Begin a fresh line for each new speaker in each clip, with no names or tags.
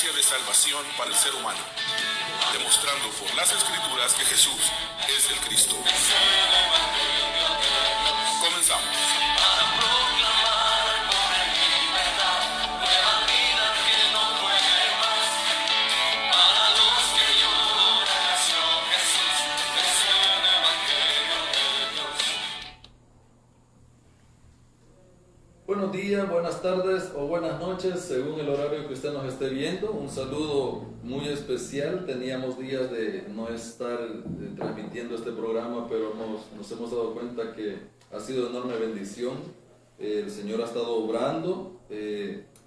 gracia de salvación para el ser humano, demostrando por las Escrituras que Jesús es el Cristo. Comenzamos.
Buenos días, buenas tardes o buenas noches, según el horario que usted nos esté viendo. Un saludo muy especial. Teníamos días de no estar transmitiendo este programa, pero nos hemos dado cuenta que ha sido de enorme bendición. El Señor ha estado obrando.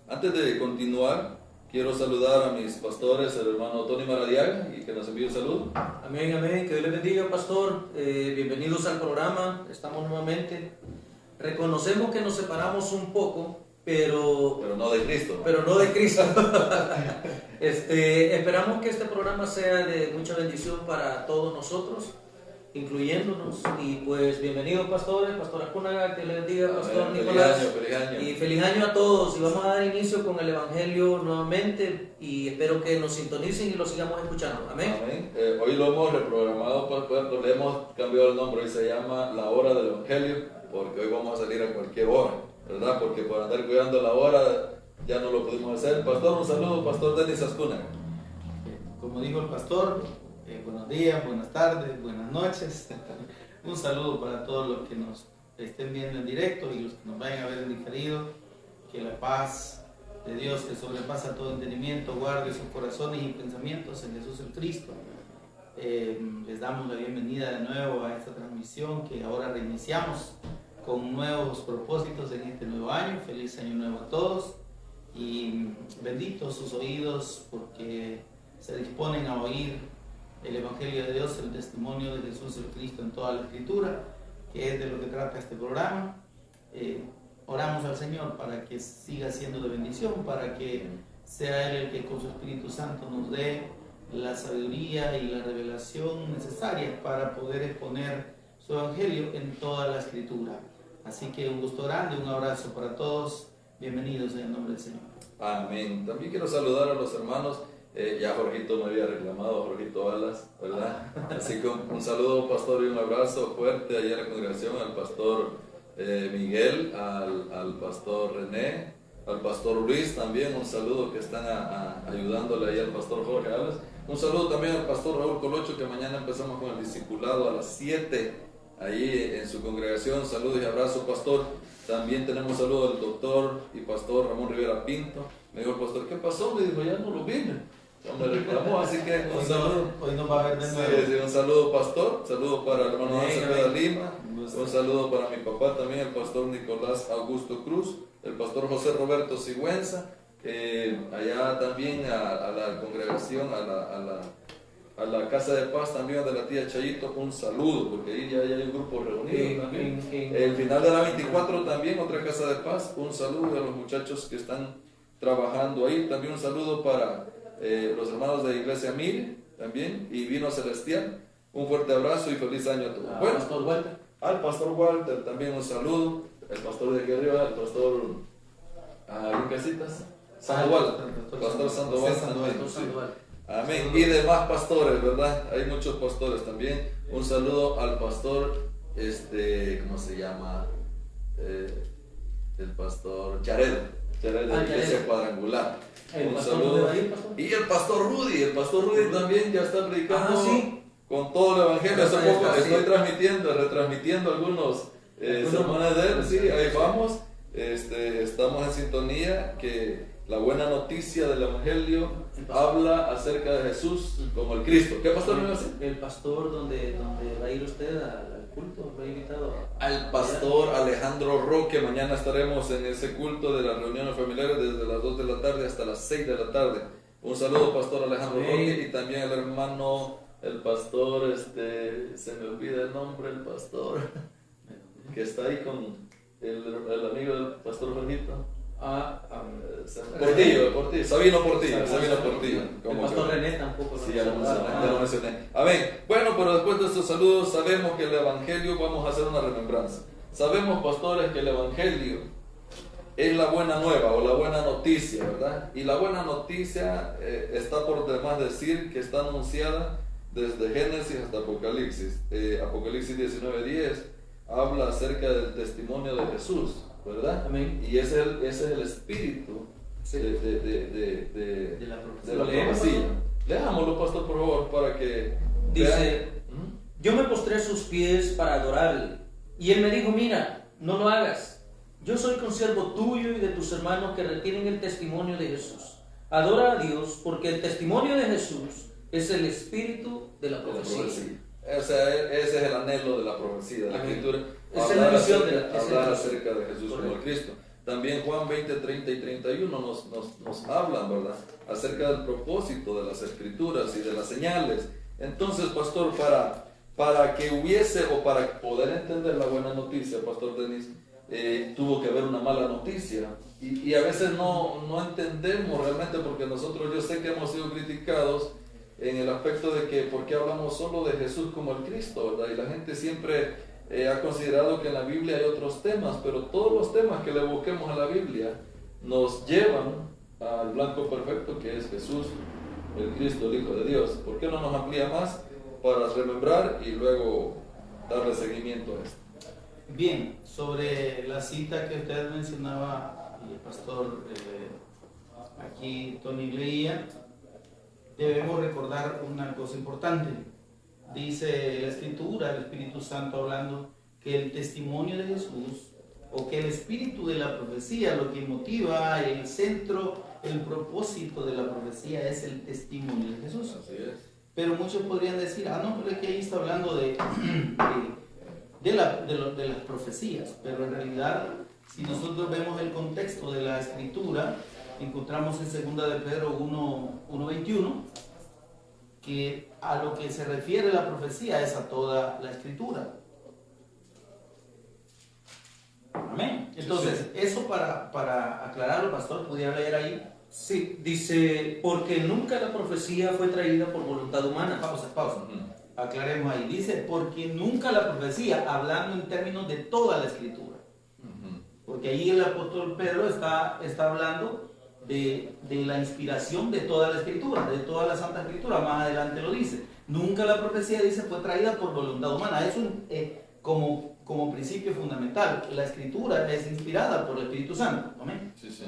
Antes de continuar, quiero saludar a mis pastores, el hermano Tony Maradiaga, y que nos envíe un saludo.
Amén, amén. Que Dios les bendiga, pastor. Bienvenidos al programa. Estamos nuevamente. Reconocemos que nos separamos un poco, pero
no de Cristo.
Pero no de Cristo. Esperamos que este programa sea de mucha bendición para todos nosotros, incluyéndonos. Y pues bienvenidos, pastores, pastora Cunaga, que les bendiga, pastor
Amén.
Nicolás.
Feliz año.
Y feliz año a todos. Y vamos a dar inicio con el Evangelio nuevamente. Y espero que nos sintonicen y lo sigamos escuchando. Amén.
Amén. Hoy lo hemos reprogramado, le hemos cambiado el nombre. Hoy se llama La Hora del Evangelio, porque hoy vamos a salir a cualquier hora, ¿verdad? Porque por andar cuidando la hora ya no lo pudimos hacer. Pastor, un saludo, pastor Denis Ascuna.
Como dijo el pastor, buenos días, buenas tardes, buenas noches. Un saludo para todos los que nos estén viendo en directo y los que nos vayan a ver en diferido. Que la paz de Dios, que sobrepasa todo entendimiento, guarde sus corazones y pensamientos en Jesús el Cristo. Les damos la bienvenida de nuevo a esta transmisión que ahora reiniciamos con nuevos propósitos en este nuevo año. Feliz año nuevo a todos y benditos sus oídos porque se disponen a oír el Evangelio de Dios, el testimonio de Jesús el Cristo en toda la Escritura, que es de lo que trata este programa. Oramos al Señor para que siga siendo de bendición, para que sea Él el que con su Espíritu Santo nos dé la sabiduría y la revelación necesarias para poder exponer su Evangelio en toda la Escritura. Así que un gusto grande, un abrazo para todos, bienvenidos en el nombre del Señor.
Amén. También quiero saludar a los hermanos, ya Jorgito me había reclamado, Jorgito Alas, ¿verdad? Así que un saludo, pastor, y un abrazo fuerte allá a la congregación, al pastor Miguel, al pastor René, al pastor Luis también, un saludo que están ayudándole ahí al pastor Jorge Alas. Un saludo también al pastor Raúl Colocho, que mañana empezamos con el discipulado a las 7 ahí en su congregación. Saludos y abrazo, pastor. También tenemos saludos del doctor y pastor Ramón Rivera Pinto. Me dijo el pastor, ¿qué pasó? Me dijo, ya no lo vine. Ya me reclamó, así que un saludo.
Hoy no va a haber de nuevo.
Sí, un saludo, pastor. Saludo para el hermano Cepeda Lima. Un saludo para mi papá también, el pastor Nicolás Augusto Cruz, el pastor José Roberto Sigüenza. Allá también a la congregación, a la Casa de Paz también de la tía Chayito, un saludo, porque ahí ya hay un grupo reunido también. El final de la 24 también, otra Casa de Paz, un saludo a los muchachos que están trabajando ahí. También un saludo para los hermanos de Iglesia Mire también, y Vino Celestial. Un fuerte abrazo y feliz año a todos. Bueno,
Pastor Walter.
al pastor Walter también un saludo, el pastor de Guerrero, el pastor Lucasitas Sandoval, pastor Sandoval también. Amén. Y demás pastores, ¿verdad? Hay muchos pastores también. Un saludo al pastor, ¿cómo se llama? El pastor Jared de la Iglesia Cuadrangular. Un saludo. Y el pastor Rudy también ya está predicando con todo el Evangelio. Hace poco estoy retransmitiendo algunos sermones de él. Sí, ahí vamos. Estamos en sintonía que la buena noticia del Evangelio habla acerca de Jesús como el Cristo. ¿Qué pastor me va a decir?
El pastor donde va a ir usted al culto, lo ha invitado.
Al pastor Alejandro Roque. Mañana estaremos en ese culto de las reuniones familiares desde las 2 de la tarde hasta las 6 de la tarde. Un saludo, pastor Alejandro Roque, y también al hermano, el pastor, se me olvida el nombre, el pastor que está ahí con el amigo del pastor Jorgito. Portillo, Sabino Portillo.
El pastor René tampoco.
Sí, ya lo mencioné. Amén. Bueno, pero después de estos saludos sabemos que el Evangelio, vamos a hacer una remembranza. Sabemos, pastores, que el Evangelio es la buena nueva o la buena noticia, ¿verdad? Y la buena noticia está por demás decir que está anunciada desde Génesis hasta Apocalipsis. Apocalipsis 19:10 habla acerca del testimonio de Jesús, ¿verdad?
Amén.
Y ese es el espíritu
Sí.
de
la profecía.
la profecía. Leámoslo, pastor, por favor, para que
Dice,
vean.
yo me postré a sus pies para adorarle. Y él me dijo, mira, no lo hagas. Yo soy consiervo tuyo y de tus hermanos que retienen el testimonio de Jesús. Adora a Dios porque el testimonio de Jesús es el espíritu de la
De la
profecía.
profecía. O sea, ese es el anhelo de la profecía, de la
Amén.
escritura.
Esa es la visión de
Hablar acerca de Jesús
Correcto.
como el Cristo. También Juan 20, 30 y 31 nos hablan, ¿verdad? Acerca del propósito de las escrituras y de las señales. Entonces, pastor, para que hubiese o para poder entender la buena noticia, pastor Denis, tuvo que haber una mala noticia. Y a veces no entendemos realmente, porque nosotros, yo sé que hemos sido criticados en el aspecto de que por qué hablamos solo de Jesús como el Cristo, ¿verdad? Y la gente siempre ha considerado que en la Biblia hay otros temas, pero todos los temas que le busquemos en la Biblia nos llevan al blanco perfecto que es Jesús, el Cristo, el Hijo de Dios. ¿Por qué no nos amplía más para remembrar y luego darle seguimiento a esto?
Bien, sobre la cita que usted mencionaba y el pastor aquí Tony leía, debemos recordar una cosa importante. Dice la Escritura, el Espíritu Santo hablando, que el testimonio de Jesús o que el espíritu de la profecía, lo que motiva, el centro, el propósito de la profecía es el testimonio de Jesús.
Así es.
Pero muchos podrían decir, no, pero es que ahí está hablando de las profecías. Pero en realidad, si nosotros vemos el contexto de la Escritura, encontramos en 2 de Pedro 1:21, que a lo que se refiere la profecía es a toda la Escritura. Amén. Entonces, eso para aclararlo, pastor, ¿pudiera leer ahí?
Sí, dice, porque nunca la profecía fue traída por voluntad humana.
Pausa.
Ujú.
Aclaremos ahí. Dice, porque nunca la profecía, hablando en términos de toda la Escritura.
Ujú.
Porque ahí el apóstol Pedro está hablando de la inspiración de toda la Escritura, de toda la Santa Escritura. Más adelante lo dice. Nunca la profecía, dice, fue traída por voluntad humana. Es como principio fundamental. La Escritura es inspirada por el Espíritu Santo. Amén.
Sí, sí.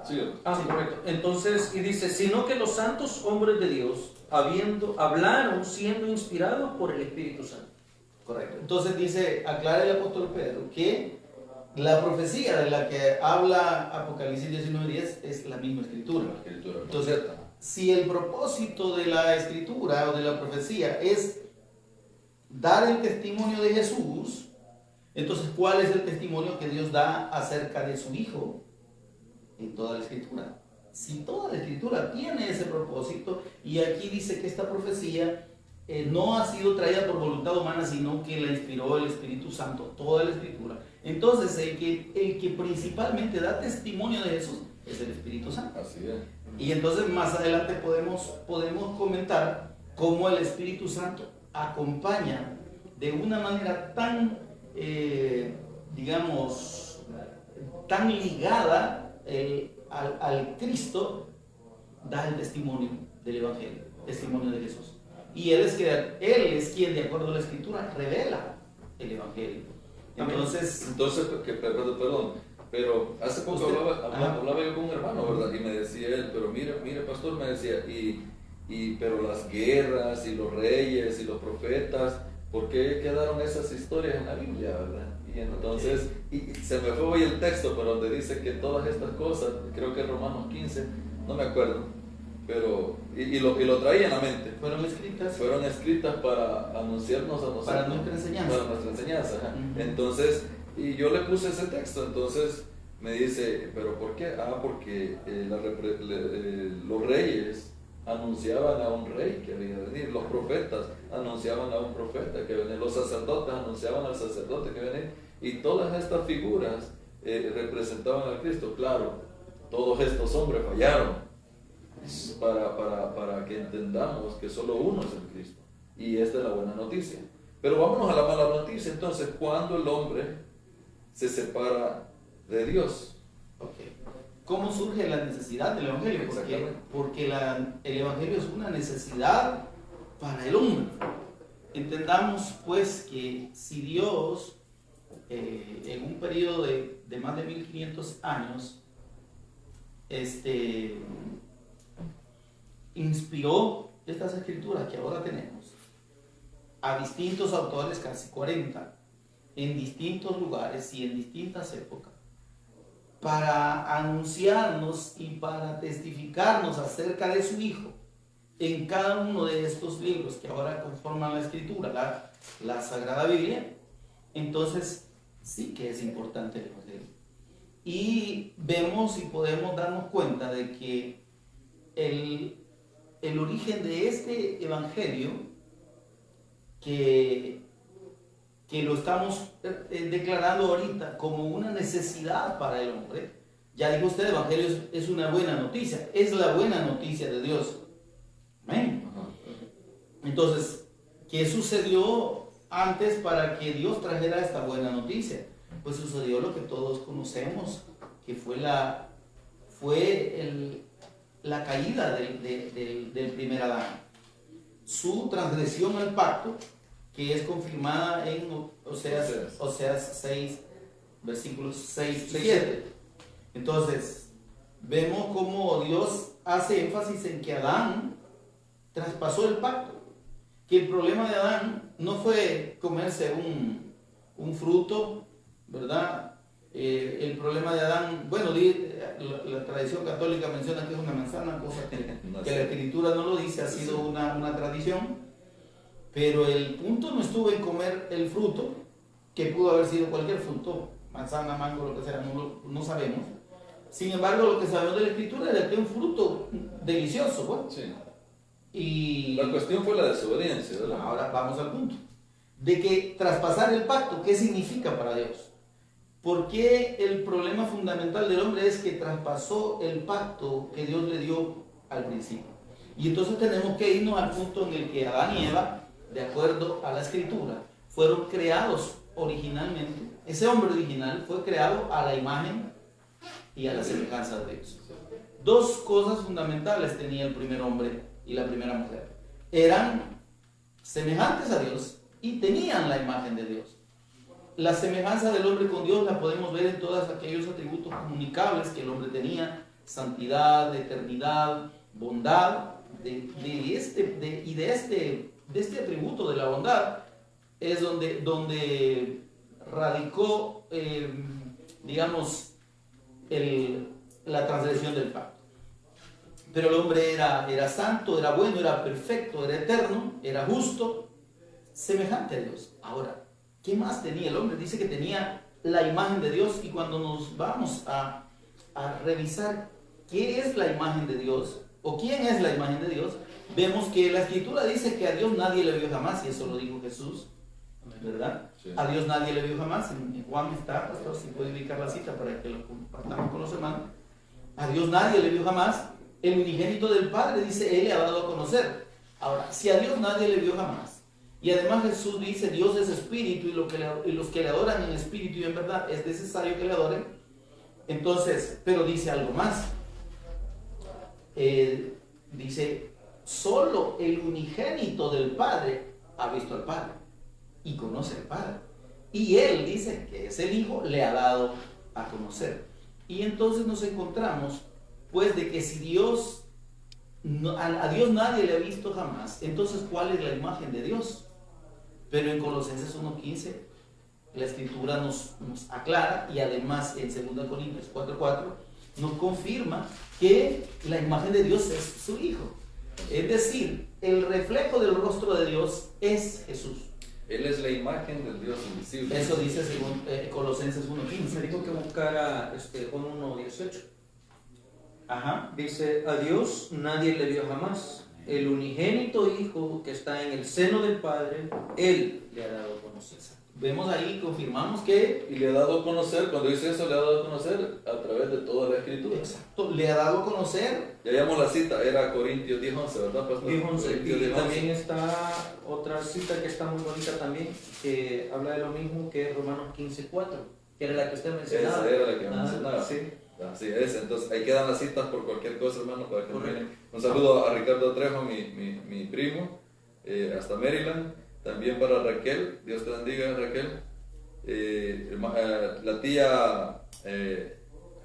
Síguelo.
Sí, correcto. Entonces, y dice, sino que los santos hombres de Dios, hablaron siendo inspirados por el Espíritu Santo.
Correcto. Entonces dice, aclara el apóstol Pedro que la profecía de la que habla Apocalipsis 19:10 es la misma Escritura.
La escritura.
Entonces, si el propósito de la Escritura o de la profecía es dar el testimonio de Jesús, entonces, ¿cuál es el testimonio que Dios da acerca de su Hijo en toda la Escritura? Si toda la Escritura tiene ese propósito, y aquí dice que esta profecía no ha sido traída por voluntad humana, sino que la inspiró el Espíritu Santo, toda la Escritura. Entonces, el que principalmente da testimonio de Jesús es el Espíritu Santo.
Así es.
Y entonces más adelante podemos comentar cómo el Espíritu Santo acompaña de una manera tan, digamos, tan ligada al Cristo, da el testimonio del Evangelio, testimonio de Jesús. Y Él es quien, de acuerdo a la Escritura, revela el Evangelio. Entonces,
perdón, pero hace poco hablaba yo con un hermano, ¿verdad? Y me decía él, pero mire, pastor, me decía, pero las guerras y los reyes y los profetas, ¿por qué quedaron esas historias en la Biblia, verdad? Y entonces, y se me fue hoy el texto, pero donde dice que todas estas cosas, creo que en Romanos 15, no me acuerdo, pero, y lo traía en la mente.
fueron escritas
para anunciarnos a nosotros.
para nuestra enseñanza.
Para nuestra enseñanza, ajá.
Uh-huh.
Entonces, y yo le puse ese texto, entonces me dice, ¿pero por qué? Porque los reyes anunciaban a un rey que había de venir, los profetas anunciaban a un profeta que venía, los sacerdotes anunciaban al sacerdote que venía, y todas estas figuras representaban al Cristo. Claro, todos estos hombres fallaron para que entendamos que solo uno es el Cristo, y esta es la buena noticia. Pero vámonos a la mala noticia. Entonces, cuando el hombre se separa de Dios.
Okay. ¿Cómo surge la necesidad del Evangelio? Porque el Evangelio es una necesidad para el hombre. Entendamos pues que si Dios en un periodo de más de 1500 años inspiró estas escrituras que ahora tenemos a distintos autores, casi 40, en distintos lugares y en distintas épocas, para anunciarnos y para testificarnos acerca de su Hijo en cada uno de estos libros que ahora conforman la Escritura, la Sagrada Biblia. Entonces sí que es importante el Evangelio. Y vemos y podemos darnos cuenta de que el origen de este Evangelio, que lo estamos declarando ahorita como una necesidad para el hombre. Ya dijo usted, el Evangelio es una buena noticia, es la buena noticia de Dios. Amén. Entonces, ¿qué sucedió antes para que Dios trajera esta buena noticia? Pues sucedió lo que todos conocemos, que fue la caída del primer Adán, su transgresión al pacto, que es confirmada en Oseas 6, versículos 6 y 7. Entonces, vemos cómo Dios hace énfasis en que Adán traspasó el pacto, que el problema de Adán no fue comerse un fruto, ¿verdad? El problema de Adán, bueno, la tradición católica menciona que es una manzana, cosa que la Escritura no lo dice, ha sido una tradición. Pero el punto no estuvo en comer el fruto, que pudo haber sido cualquier fruto, manzana, mango, lo que sea, no sabemos. Sin embargo, lo que sabemos de la Escritura era que un fruto delicioso, ¿no?
Sí.
Y
la cuestión fue la desobediencia, ¿verdad?
Ahora vamos al punto. De que traspasar el pacto, ¿qué significa para Dios? Porque el problema fundamental del hombre es que traspasó el pacto que Dios le dio al principio. Y entonces tenemos que irnos al punto en el que Adán y Eva, de acuerdo a la Escritura, fueron creados originalmente. Ese hombre original fue creado a la imagen y a la semejanza de Dios. Dos cosas fundamentales tenía el primer hombre y la primera mujer. Eran semejantes a Dios y tenían la imagen de Dios. La semejanza del hombre con Dios la podemos ver en todos aquellos atributos comunicables que el hombre tenía: santidad, eternidad, bondad. De este atributo de la bondad es donde radicó, digamos, la transgresión del pacto. Pero el hombre era santo, era bueno, era perfecto, era eterno, era justo, semejante a Dios. Ahora, ¿qué más tenía el hombre? Dice que tenía la imagen de Dios, y cuando nos vamos a revisar qué es la imagen de Dios, o quién es la imagen de Dios, vemos que la Escritura dice que a Dios nadie le vio jamás, y eso lo dijo Jesús, ¿verdad? Sí. A Dios nadie le vio jamás. En Juan está, pastor, si puede ubicar la cita para que lo compartamos con los hermanos. A Dios nadie le vio jamás. El unigénito del Padre, dice, Él le ha dado a conocer. Ahora, si a Dios nadie le vio jamás, y además Jesús dice, Dios es espíritu, y los que le adoran en espíritu y en verdad es necesario que le adoren. Entonces, pero dice algo más. Dice, solo el unigénito del Padre ha visto al Padre y conoce al Padre. Y Él dice que es el Hijo, le ha dado a conocer. Y entonces nos encontramos, pues, de que si Dios, a Dios nadie le ha visto jamás, entonces, ¿cuál es la imagen de Dios? Pero en Colosenses 1:15, la Escritura nos aclara, y además en 2 Corintios 4:4, nos confirma que la imagen de Dios es su Hijo. Es decir, el reflejo del rostro de Dios es Jesús.
Él es la imagen del Dios invisible.
Eso dice según Colosenses 1:15.
Me dijo que buscara Juan 1:18.
Ajá.
Dice, a Dios nadie le vio jamás. El unigénito Hijo que está en el seno del Padre, Él le ha dado a conocer.
Vemos ahí, confirmamos que...
Y le ha dado a conocer, cuando dice eso, le ha dado a conocer a través de toda la Escritura.
Exacto, le ha dado a conocer.
Ya llamamos la cita, era Corintios 10:11, ¿verdad, pastor?
10:11. Y también está otra cita que está muy bonita también, que habla de lo mismo, que es Romanos 15:4. Que era la que usted mencionaba.
Esa era la que
Ah,
mencionaba.
sí.
Así es, entonces ahí quedan las citas por cualquier cosa, hermano, para que nos
Correcto.
miren. Un saludo a Ricardo Trejo, mi primo, hasta Maryland. También para Raquel, Dios te bendiga, Raquel. La tía,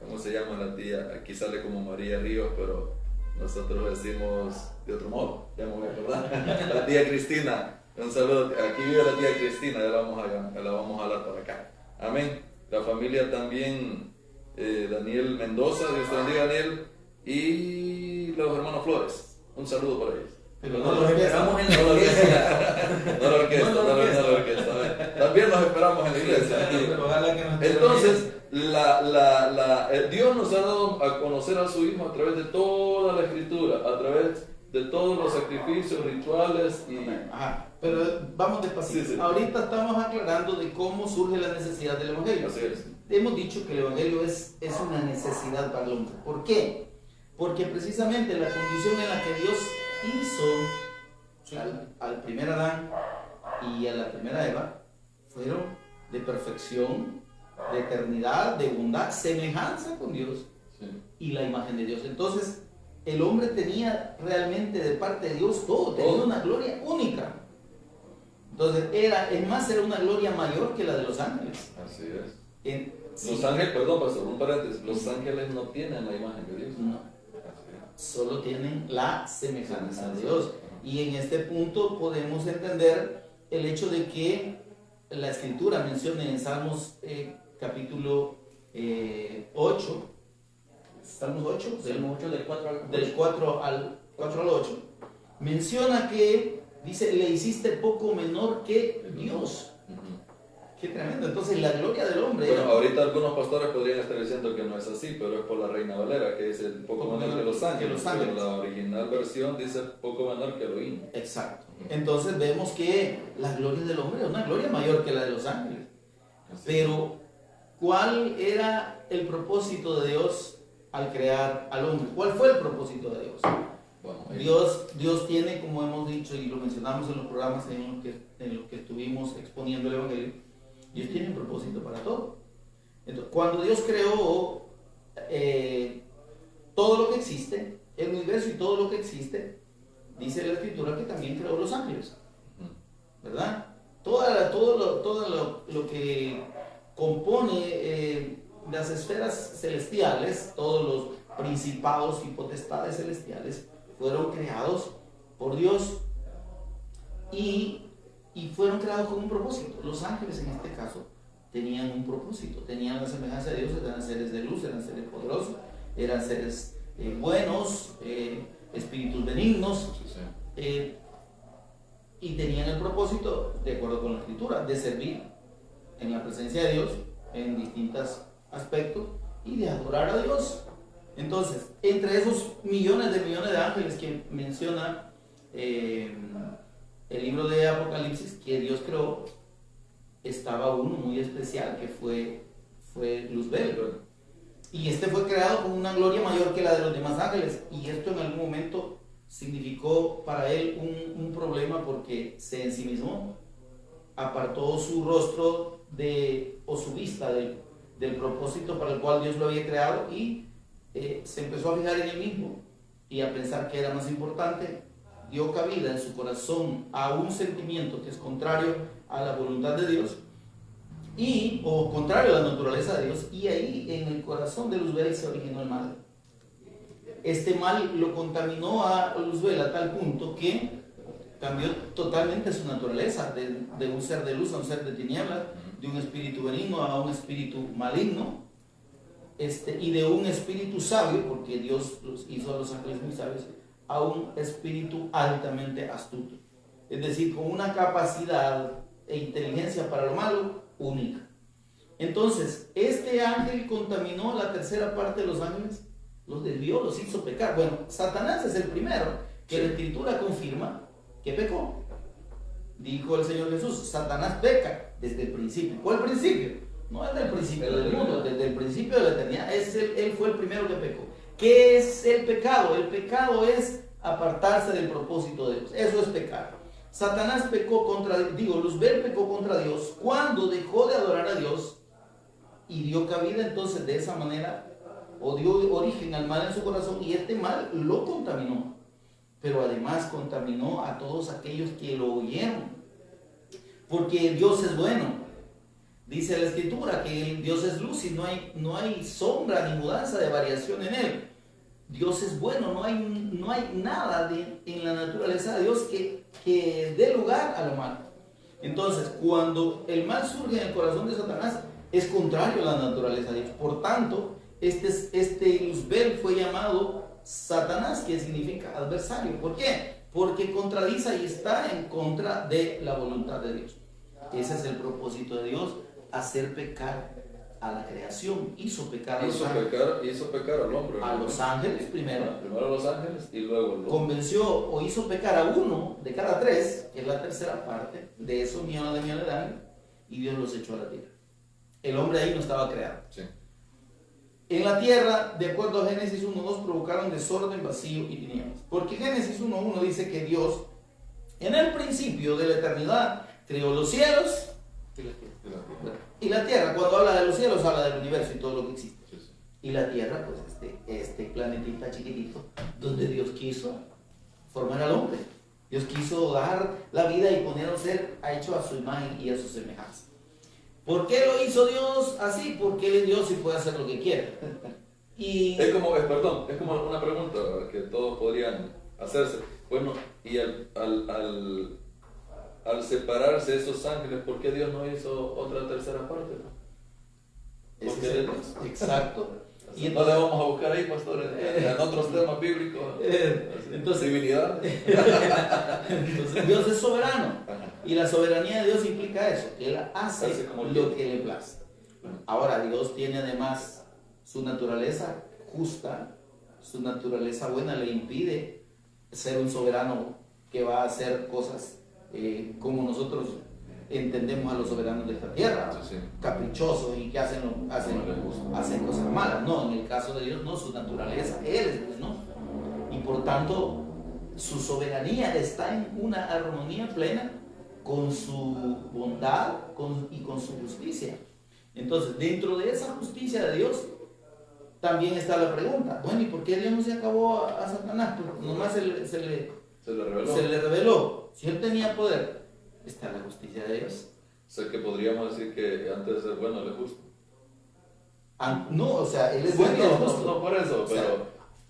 ¿cómo se llama la tía? Aquí sale como María Ríos, pero nosotros decimos de otro modo, ya me voy a acordar. La tía Cristina, un saludo. Aquí vive la tía Cristina, ya la vamos a hablar por acá. Amén. La familia también. Daniel Mendoza, Dios te bendiga, Daniel, y los hermanos Flores, un saludo para ellos.
Pero
Nos los esperamos en la iglesia.
No la orquesta. También los esperamos en la iglesia.
Pero ojalá que nos esté
Entonces, Dios nos ha dado a conocer a su Hijo a través de toda la Escritura, a través de todos los sacrificios, rituales y...
Ajá, pero vamos despacito.
Sí, sí.
Ahorita estamos aclarando de cómo surge la necesidad del Evangelio.
Así es.
Hemos dicho que el Evangelio es una necesidad para el hombre. ¿Por qué? Porque precisamente la condición en la que Dios hizo al primer Adán y a la primera Eva fueron de perfección, de eternidad, de bondad, semejanza con Dios
Sí.
y la imagen de Dios. Entonces, el hombre tenía realmente de parte de Dios todo, tenía una gloria única. Entonces, era una gloria mayor que la de los ángeles.
Así es.
Sí.
Los ángeles, perdón, pastor, un paréntesis, los ángeles no tienen la imagen de Dios.
No,
Así
solo tienen la semejanza de Dios. Y en este punto podemos entender el hecho de que la Escritura menciona en Salmos capítulo 8, Salmos 8,
Salmo 8 del 4 al
del 4 al 8, menciona que, dice, le hiciste poco menor que Dios.
es.
Qué tremendo. Entonces la gloria del hombre
Bueno,
era-
ahorita algunos pastores podrían estar diciendo que no es así, pero es por la Reina Valera, que dice poco menor que los ángeles. Pero la original versión dice poco menor que Elohim.
Exacto. Entonces vemos que la gloria del hombre es una gloria mayor que la de los ángeles. Pero, ¿cuál era el propósito de Dios al crear al hombre? ¿Cuál fue el propósito de Dios?
Bueno,
Dios tiene, como hemos dicho y lo mencionamos en los programas en los que estuvimos exponiendo el Evangelio, Dios tiene un propósito para todo. Entonces, cuando Dios creó todo lo que existe, el universo y todo lo que existe, dice la Escritura que también creó los ángeles, ¿verdad? Todo lo que compone las esferas celestiales, todos los principados y potestades celestiales, fueron creados por Dios y fueron creados con un propósito. Los ángeles en este caso tenían un propósito, tenían la semejanza de Dios, eran seres de luz, eran seres poderosos, eran seres buenos, espíritus benignos, y tenían el propósito, de acuerdo con la Escritura, de servir en la presencia de Dios en distintos aspectos y de adorar a Dios. Entonces, entre esos millones de ángeles que menciona el libro de Apocalipsis que Dios creó, estaba uno muy especial que fue Luzbel. Y este fue creado con una gloria mayor que la de los demás ángeles. Y esto en algún momento significó para él un problema porque se ensimismó, apartó su rostro o su vista del propósito para el cual Dios lo había creado y se empezó a fijar en él mismo y a pensar que era más importante. Dio cabida en su corazón a un sentimiento que es contrario a la voluntad de Dios o contrario a la naturaleza de Dios, y ahí en el corazón de Luzbel se originó el mal. Este mal lo contaminó a Luzbel a tal punto que cambió totalmente su naturaleza, de un ser de luz a un ser de tinieblas, de un espíritu benigno a un espíritu maligno, y de un espíritu sabio, porque Dios los hizo a los ángeles muy sabios, a un espíritu altamente astuto, es decir, con una capacidad e inteligencia para lo malo única. Entonces, este ángel contaminó la tercera parte de los ángeles, los desvió, los hizo pecar. Bueno, Satanás es el primero que la Escritura confirma que pecó. Dijo el Señor Jesús, Satanás peca desde el principio. ¿Cuál principio? No es del principio del mundo, desde el principio de la eternidad. Él fue el primero que pecó. ¿Qué es el pecado? El pecado es apartarse del propósito de Dios. Eso es pecar. Luzbel pecó contra Dios cuando dejó de adorar a Dios y dio cabida entonces de esa manera, o dio origen al mal en su corazón, y este mal lo contaminó, pero además contaminó a todos aquellos que lo oyeron, porque Dios es bueno. Dice la Escritura que Dios es luz y no hay sombra ni mudanza de variación en Él. Dios es bueno, no hay nada en la naturaleza de Dios que dé lugar a lo malo. Entonces, cuando el mal surge en el corazón de Satanás, es contrario a la naturaleza de Dios. Por tanto, este Luzbel fue llamado Satanás, que significa adversario. ¿Por qué? Porque contradice y está en contra de la voluntad de Dios. Ese es el propósito de Dios, hacer pecar a la creación. Hizo pecar a los ángeles.
Hizo pecar al hombre.
A los ángeles primero.
Primero a los ángeles y luego al hombre.
Convenció o hizo pecar a uno de cada tres, que es la tercera parte, de eso millones de millones de años, y Dios los echó a la tierra. El hombre ahí no estaba creado.
Sí.
En la tierra, de acuerdo a Génesis 1:2, provocaron desorden, vacío y tinieblas. Porque Génesis 1:1 dice que Dios, en el principio de la eternidad, creó los cielos y la tierra. Cuando habla de los cielos, habla del universo y todo lo que existe.
Sí, sí.
Y la tierra, pues este planetita chiquitito, donde Dios quiso formar al hombre. Dios quiso dar la vida y poner a un ser hecho a su imagen y a su semejanza. ¿Por qué lo hizo Dios así? Porque Él es Dios y puede hacer lo que quiera. Y
Es como una pregunta que todos podrían hacerse. Bueno, y al separarse esos ángeles, ¿por qué Dios no hizo otra tercera parte? Porque Él es Dios.
Exacto.
Y no le vamos a buscar ahí, pastor, en otros temas bíblicos.
Entonces,
divinidad.
Entonces, Dios es soberano. Y la soberanía de Dios implica eso, que Él hace
como
lo que le place. Ahora, Dios tiene además su naturaleza justa, su naturaleza buena le impide ser un soberano que va a hacer cosas como nosotros entendemos a los soberanos de esta tierra,
Sí, sí.
caprichosos y que hacen cosas malas. No, en el caso de Dios no, su naturaleza, Él es bueno, y por tanto su soberanía está en una armonía plena con su bondad y con su justicia. Entonces, dentro de esa justicia de Dios también está la pregunta, bueno, ¿y por qué Dios no se acabó a Satanás? Porque nomás se le reveló. Si Él tenía poder, está la justicia de Dios.
O sea que podríamos decir que antes de ser bueno, Él es justo.
No, o sea, Él es
Sí,
bueno y es
no,
justo.
no por eso,
O sea,
pero...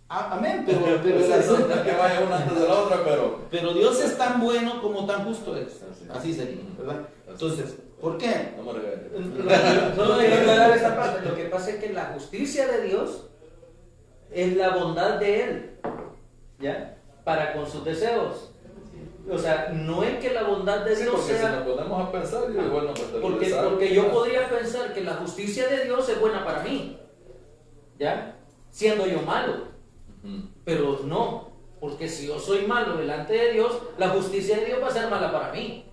amén, pero
Pues
el
eso,
asunto-
no es que vaya una antes de la otra,
pero Dios es tan bueno como tan justo es.
Así.
Así sería, ¿verdad? Entonces, ¿por qué?
No me regañes.
Solo quiero aclarar esta parte. Lo que pasa es que la justicia de Dios es la bondad de Él, ¿ya? Para con sus deseos. O sea, no es que la bondad de
Sí,
Dios
porque si
sea...
nos ponemos a pensar, yo igual no
Porque yo podría pensar que la justicia de Dios es buena para mí, ¿ya? Siendo yo malo. Pero no, porque si yo soy malo delante de Dios, la justicia de Dios va a ser mala para mí.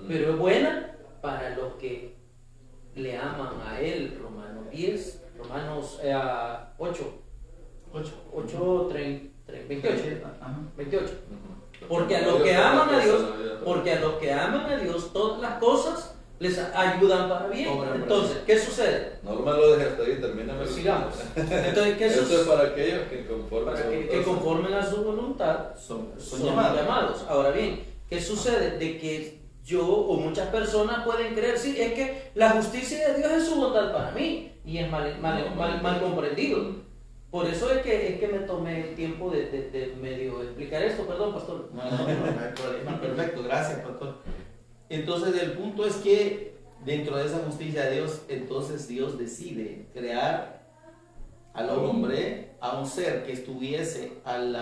Pero es buena para los que le aman a Él. Romanos 10, Romanos 8, 28.
Ajá.
28. Porque a los que aman a Dios, todas las cosas les ayudan para bien. Entonces, ¿qué sucede?
No me lo dejes hasta ahí, termíname.
Sigamos. Entonces, ¿qué
Esto es
sucede?
para aquellos que conforman
Para que conformen a su voluntad
Son
son
llamados.
llamados. Ahora bien, ¿qué sucede? De que yo o muchas personas pueden creer, sí, es que la justicia de Dios es su bondad para mí, y es mal comprendido. Por eso es que me tomé el tiempo de medio explicar esto. Perdón, pastor.
No hay problema. Perfecto, gracias, pastor. Entonces, el punto es que dentro de esa justicia de Dios, entonces Dios decide crear al hombre, a un ser que estuviese al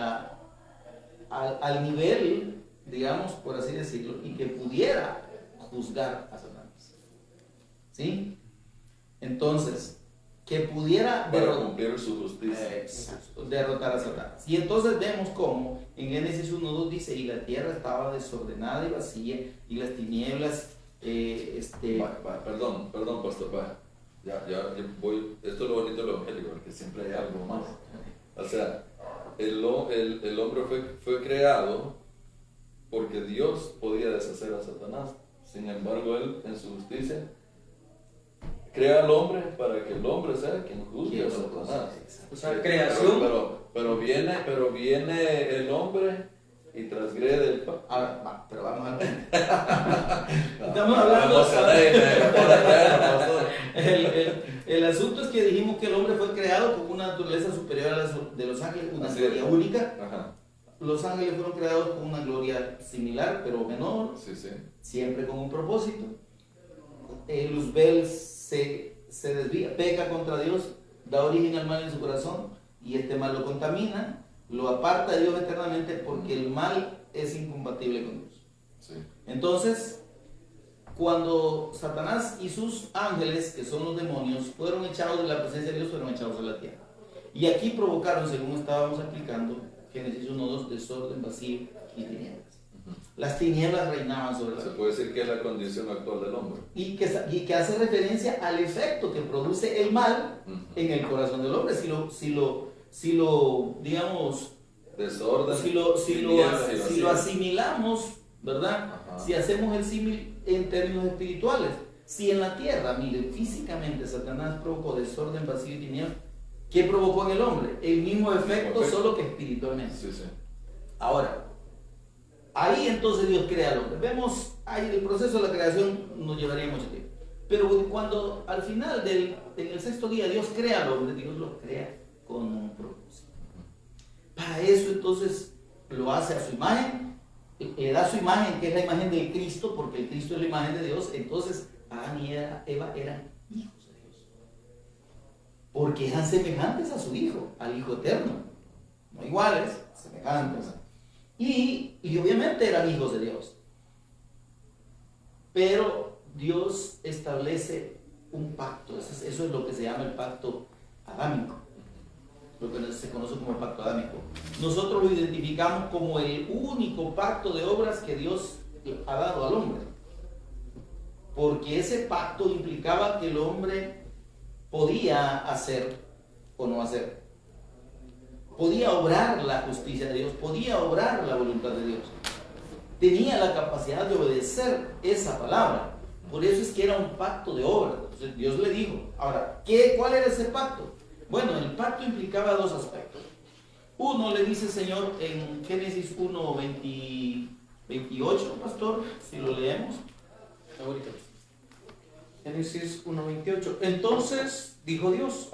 nivel, digamos, por así decirlo, y que pudiera juzgar a Satanás. ¿Sí? Entonces, que pudiera
para cumplir su justicia.
derrotar a Satanás. Y entonces vemos cómo en Génesis 1:2 dice, y la tierra estaba desordenada y vacía, y las tinieblas,
Perdón, pastor, va. Ya voy. Esto es lo bonito del evangélico, porque siempre hay algo más. O sea, el hombre fue creado porque Dios podía deshacer a Satanás. Sin embargo, Él, en su justicia, crea al hombre para que el hombre sea quien juzgue a Satanás.
O sea, creación.
Pero viene el hombre y transgrede el pacto.
Ahora, pero vamos a ver. Estamos hablando. El asunto es que dijimos que el hombre fue creado con una naturaleza superior a la de los ángeles, una gloria única.
Ajá.
Los ángeles fueron creados con una gloria similar, pero menor,
Sí, sí.
siempre con un propósito. Luzbel se desvía, peca contra Dios, da origen al mal en su corazón, y este mal lo contamina, lo aparta de Dios eternamente, porque el mal es incompatible con Dios.
Sí.
Entonces, cuando Satanás y sus ángeles, que son los demonios, fueron echados de la presencia de Dios, fueron echados a la tierra. Y aquí provocaron, según estábamos explicando, Génesis 1:2, desorden, vacío y tinieblas. Las tinieblas reinaban sobre la
Se
tierra.
puede decir que es la condición actual del hombre.
Y que hace referencia al efecto que produce el mal en el corazón del hombre. Si lo digamos,
Desorden.
si lo asimilamos, ¿verdad?
Ajá.
Si hacemos el símil en términos espirituales, si en la tierra, mire, físicamente Satanás provocó desorden, vacío y tinieblas, ¿qué provocó en el hombre? El mismo efecto, solo que espiritualmente.
Sí, sí.
Ahora, ahí entonces Dios crea al hombre. Vemos, ahí el proceso de la creación nos llevaría mucho tiempo. Pero cuando al final en el sexto día Dios crea al hombre, Dios lo crea con un propósito. Para eso entonces lo hace a su imagen, le da su imagen, que es la imagen del Cristo, porque el Cristo es la imagen de Dios. Entonces Adán y Eva eran hijos de Dios, porque eran semejantes a su Hijo, al Hijo eterno, no iguales, semejantes. Y obviamente eran hijos de Dios. Pero Dios establece un pacto. Eso es lo que se llama el pacto adámico, lo que se conoce como el pacto adámico. Nosotros lo identificamos como el único pacto de obras que Dios ha dado al hombre, porque ese pacto implicaba que el hombre podía hacer o no hacer, podía obrar la justicia de Dios, podía obrar la voluntad de Dios, tenía la capacidad de obedecer esa palabra. Por eso es que era un pacto de obras. Entonces Dios le dijo. Ahora, ¿cuál era ese pacto? Bueno, el pacto implicaba dos aspectos. Uno, le dice el Señor en Génesis 1:28, pastor, si lo leemos.
Ahorita. Génesis 1:28. Entonces dijo Dios,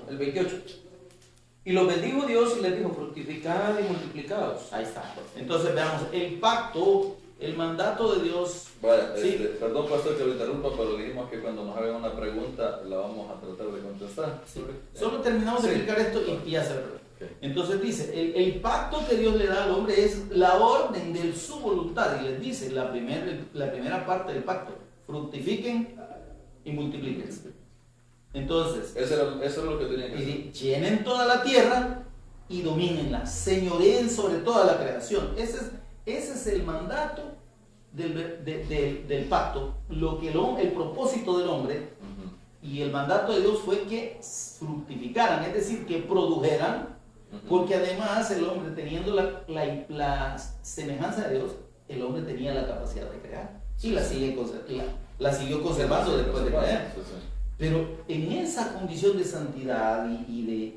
el 28. Y los bendijo Dios y les dijo, fructificad y multiplicaos.
Ahí está. Entonces veamos, el pacto, el mandato de Dios.
Vaya,
¿sí?
Perdón, pastor, que lo interrumpa, pero dijimos que cuando nos hagan una pregunta la vamos a tratar de contestar.
Sí. Solo terminamos de explicar esto y ya se ve.
Okay.
Entonces dice, el pacto que Dios le da al hombre es la orden de su voluntad. Y les dice la primera parte del pacto, fructifiquen y multiplíquense. Entonces,
Eso es lo que tenían que hacer.
llenen toda la tierra y domínenla, señoreen sobre toda la creación. Ese es el mandato del pacto, el propósito del hombre. Y el mandato de Dios fue que fructificaran, es decir, que produjeran, porque además el hombre, teniendo la semejanza de Dios, el hombre tenía la capacidad de crear y la siguió conservando después de crear. Pero en esa condición de santidad y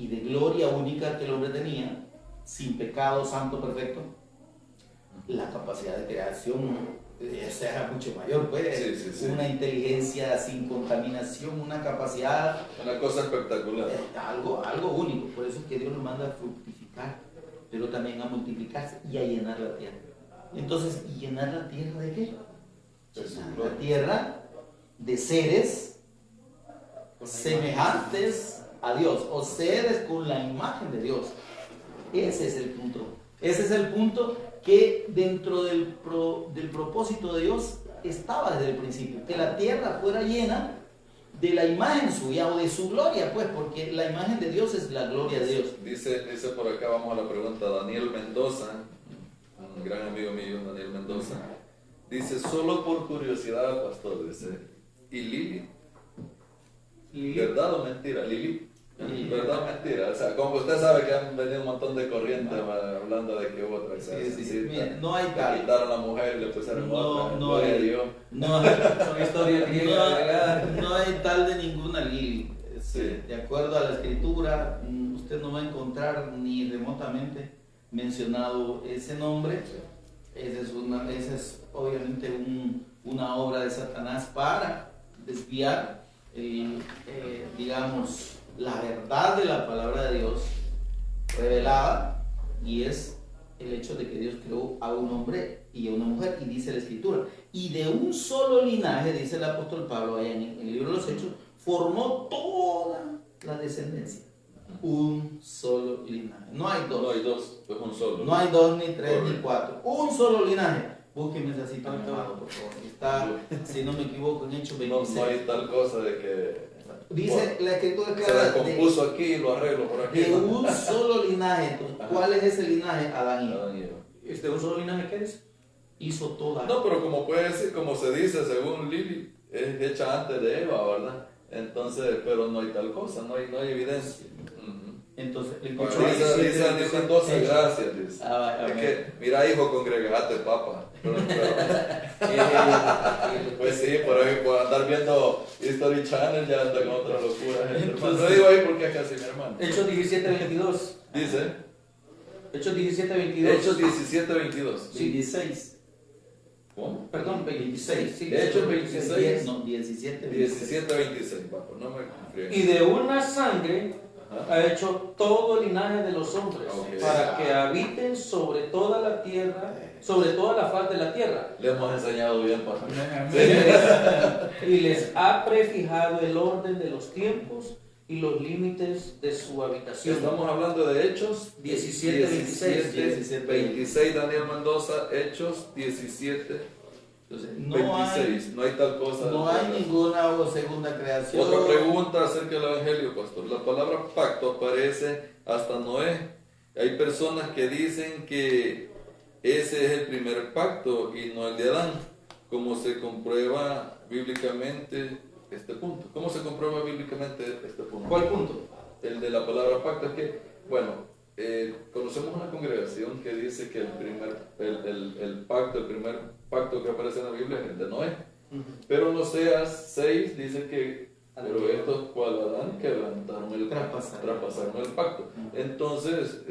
de gloria única que el hombre tenía, sin pecado, santo, perfecto, la capacidad de creación era mucho mayor, pues.
Sí.
Una inteligencia sin contaminación, una capacidad,
Una cosa espectacular.
algo único. Por eso es que Dios nos manda a fructificar, pero también a multiplicarse y a llenar la tierra. Entonces, ¿llenar la tierra de qué? Llenar la tierra de seres semejantes a Dios, o seres con la imagen de Dios. Ese es el punto. Ese es el punto que dentro del propósito de Dios estaba desde el principio, que la tierra fuera llena de la imagen suya o de su gloria, pues, porque la imagen de Dios es la gloria de Dios.
Dice por acá, vamos a la pregunta, Daniel Mendoza, un gran amigo mío, Daniel Mendoza, dice, solo por curiosidad, pastor, dice, ¿y Lili? ¿Verdad o mentira? Lili ¿Verdad? Mentira. O sea, como usted sabe que han venido un montón de corrientes hablando de que hubo otra
Mira, no hay
le
tal.
quitaron a la mujer y le pusieron otra.
No hay.
Dios.
No,
Son historias griegas agregadas.
no hay tal de ninguna Lili.
Sí.
De acuerdo a la escritura, usted no va a encontrar ni remotamente mencionado ese nombre. Esa es obviamente una obra de Satanás para desviar, digamos, la verdad de la palabra de Dios revelada, y es el hecho de que Dios creó a un hombre y a una mujer, y dice la escritura, y de un solo linaje, dice el apóstol Pablo allá en el libro de los Hechos, formó toda la descendencia. Un solo linaje. No hay dos.
No hay dos, es un solo.
No hay dos, ni tres,
Correcto.
ni cuatro. Un solo linaje. Búsqueme esa cita, mi amado, por favor. Está, si no me equivoco, en Hechos
No,
26.
no hay tal cosa de que
Dice la escritura
se
clara
descompuso aquí y lo arreglo por aquí.
de un solo linaje. Entonces, ¿cuál es ese linaje? Adán y Eva.
Adán y Eva.
¿Este un solo linaje qué es?
Hizo toda.
No, pero como puede decir, como se dice según Lili, es hecha antes de Eva, ¿verdad? Entonces, pero no hay tal cosa, no hay evidencia. Ujú.
Entonces, le
Dice
encontró
Daniel 12,
Hechos.
gracias, dice.
Ah,
Es
amén.
que, mira, hijo, congregate, papá. Pues sí, por ahí, por andar viendo History Channel, ya anda con otra locura. Hermano, lo digo ahí porque es casi mi hermano.
Hechos 17:22.
Dice,
Hechos 17:22.
Hechos 17, 22.
Sí.
16.
¿Cómo?
Perdón, 26. Sí,
Hechos
26.
26.
No, 17.
17, 26, papá, no me confío.
Y de una sangre
Ajá.
ha hecho todo linaje de los hombres,
Ok.
para que habiten sobre toda la tierra, sobre toda la faz de la tierra.
Le hemos enseñado bien, papá.
Y les ha prefijado el orden de los tiempos y los límites de su habitación.
Estamos hablando de Hechos
17,
26, 26, Daniel Mendoza, Hechos 17,
Entonces,
26. No hay tal cosa.
no hay ninguna segunda creación.
Otra pregunta acerca del Evangelio, pastor. La palabra pacto aparece hasta Noé. Hay personas que dicen que ese es el primer pacto y no el de Adán. ¿Cómo se comprueba bíblicamente este punto? ¿Cómo se comprueba bíblicamente este punto?
¿Cuál punto?
El de la palabra pacto es que, bueno, conocemos una congregación que dice que el primer pacto que aparece en la Biblia es el de Noé. Pero en Oseas 6 dice que, pero estos cual Adán que traspasaron el pacto. Entonces,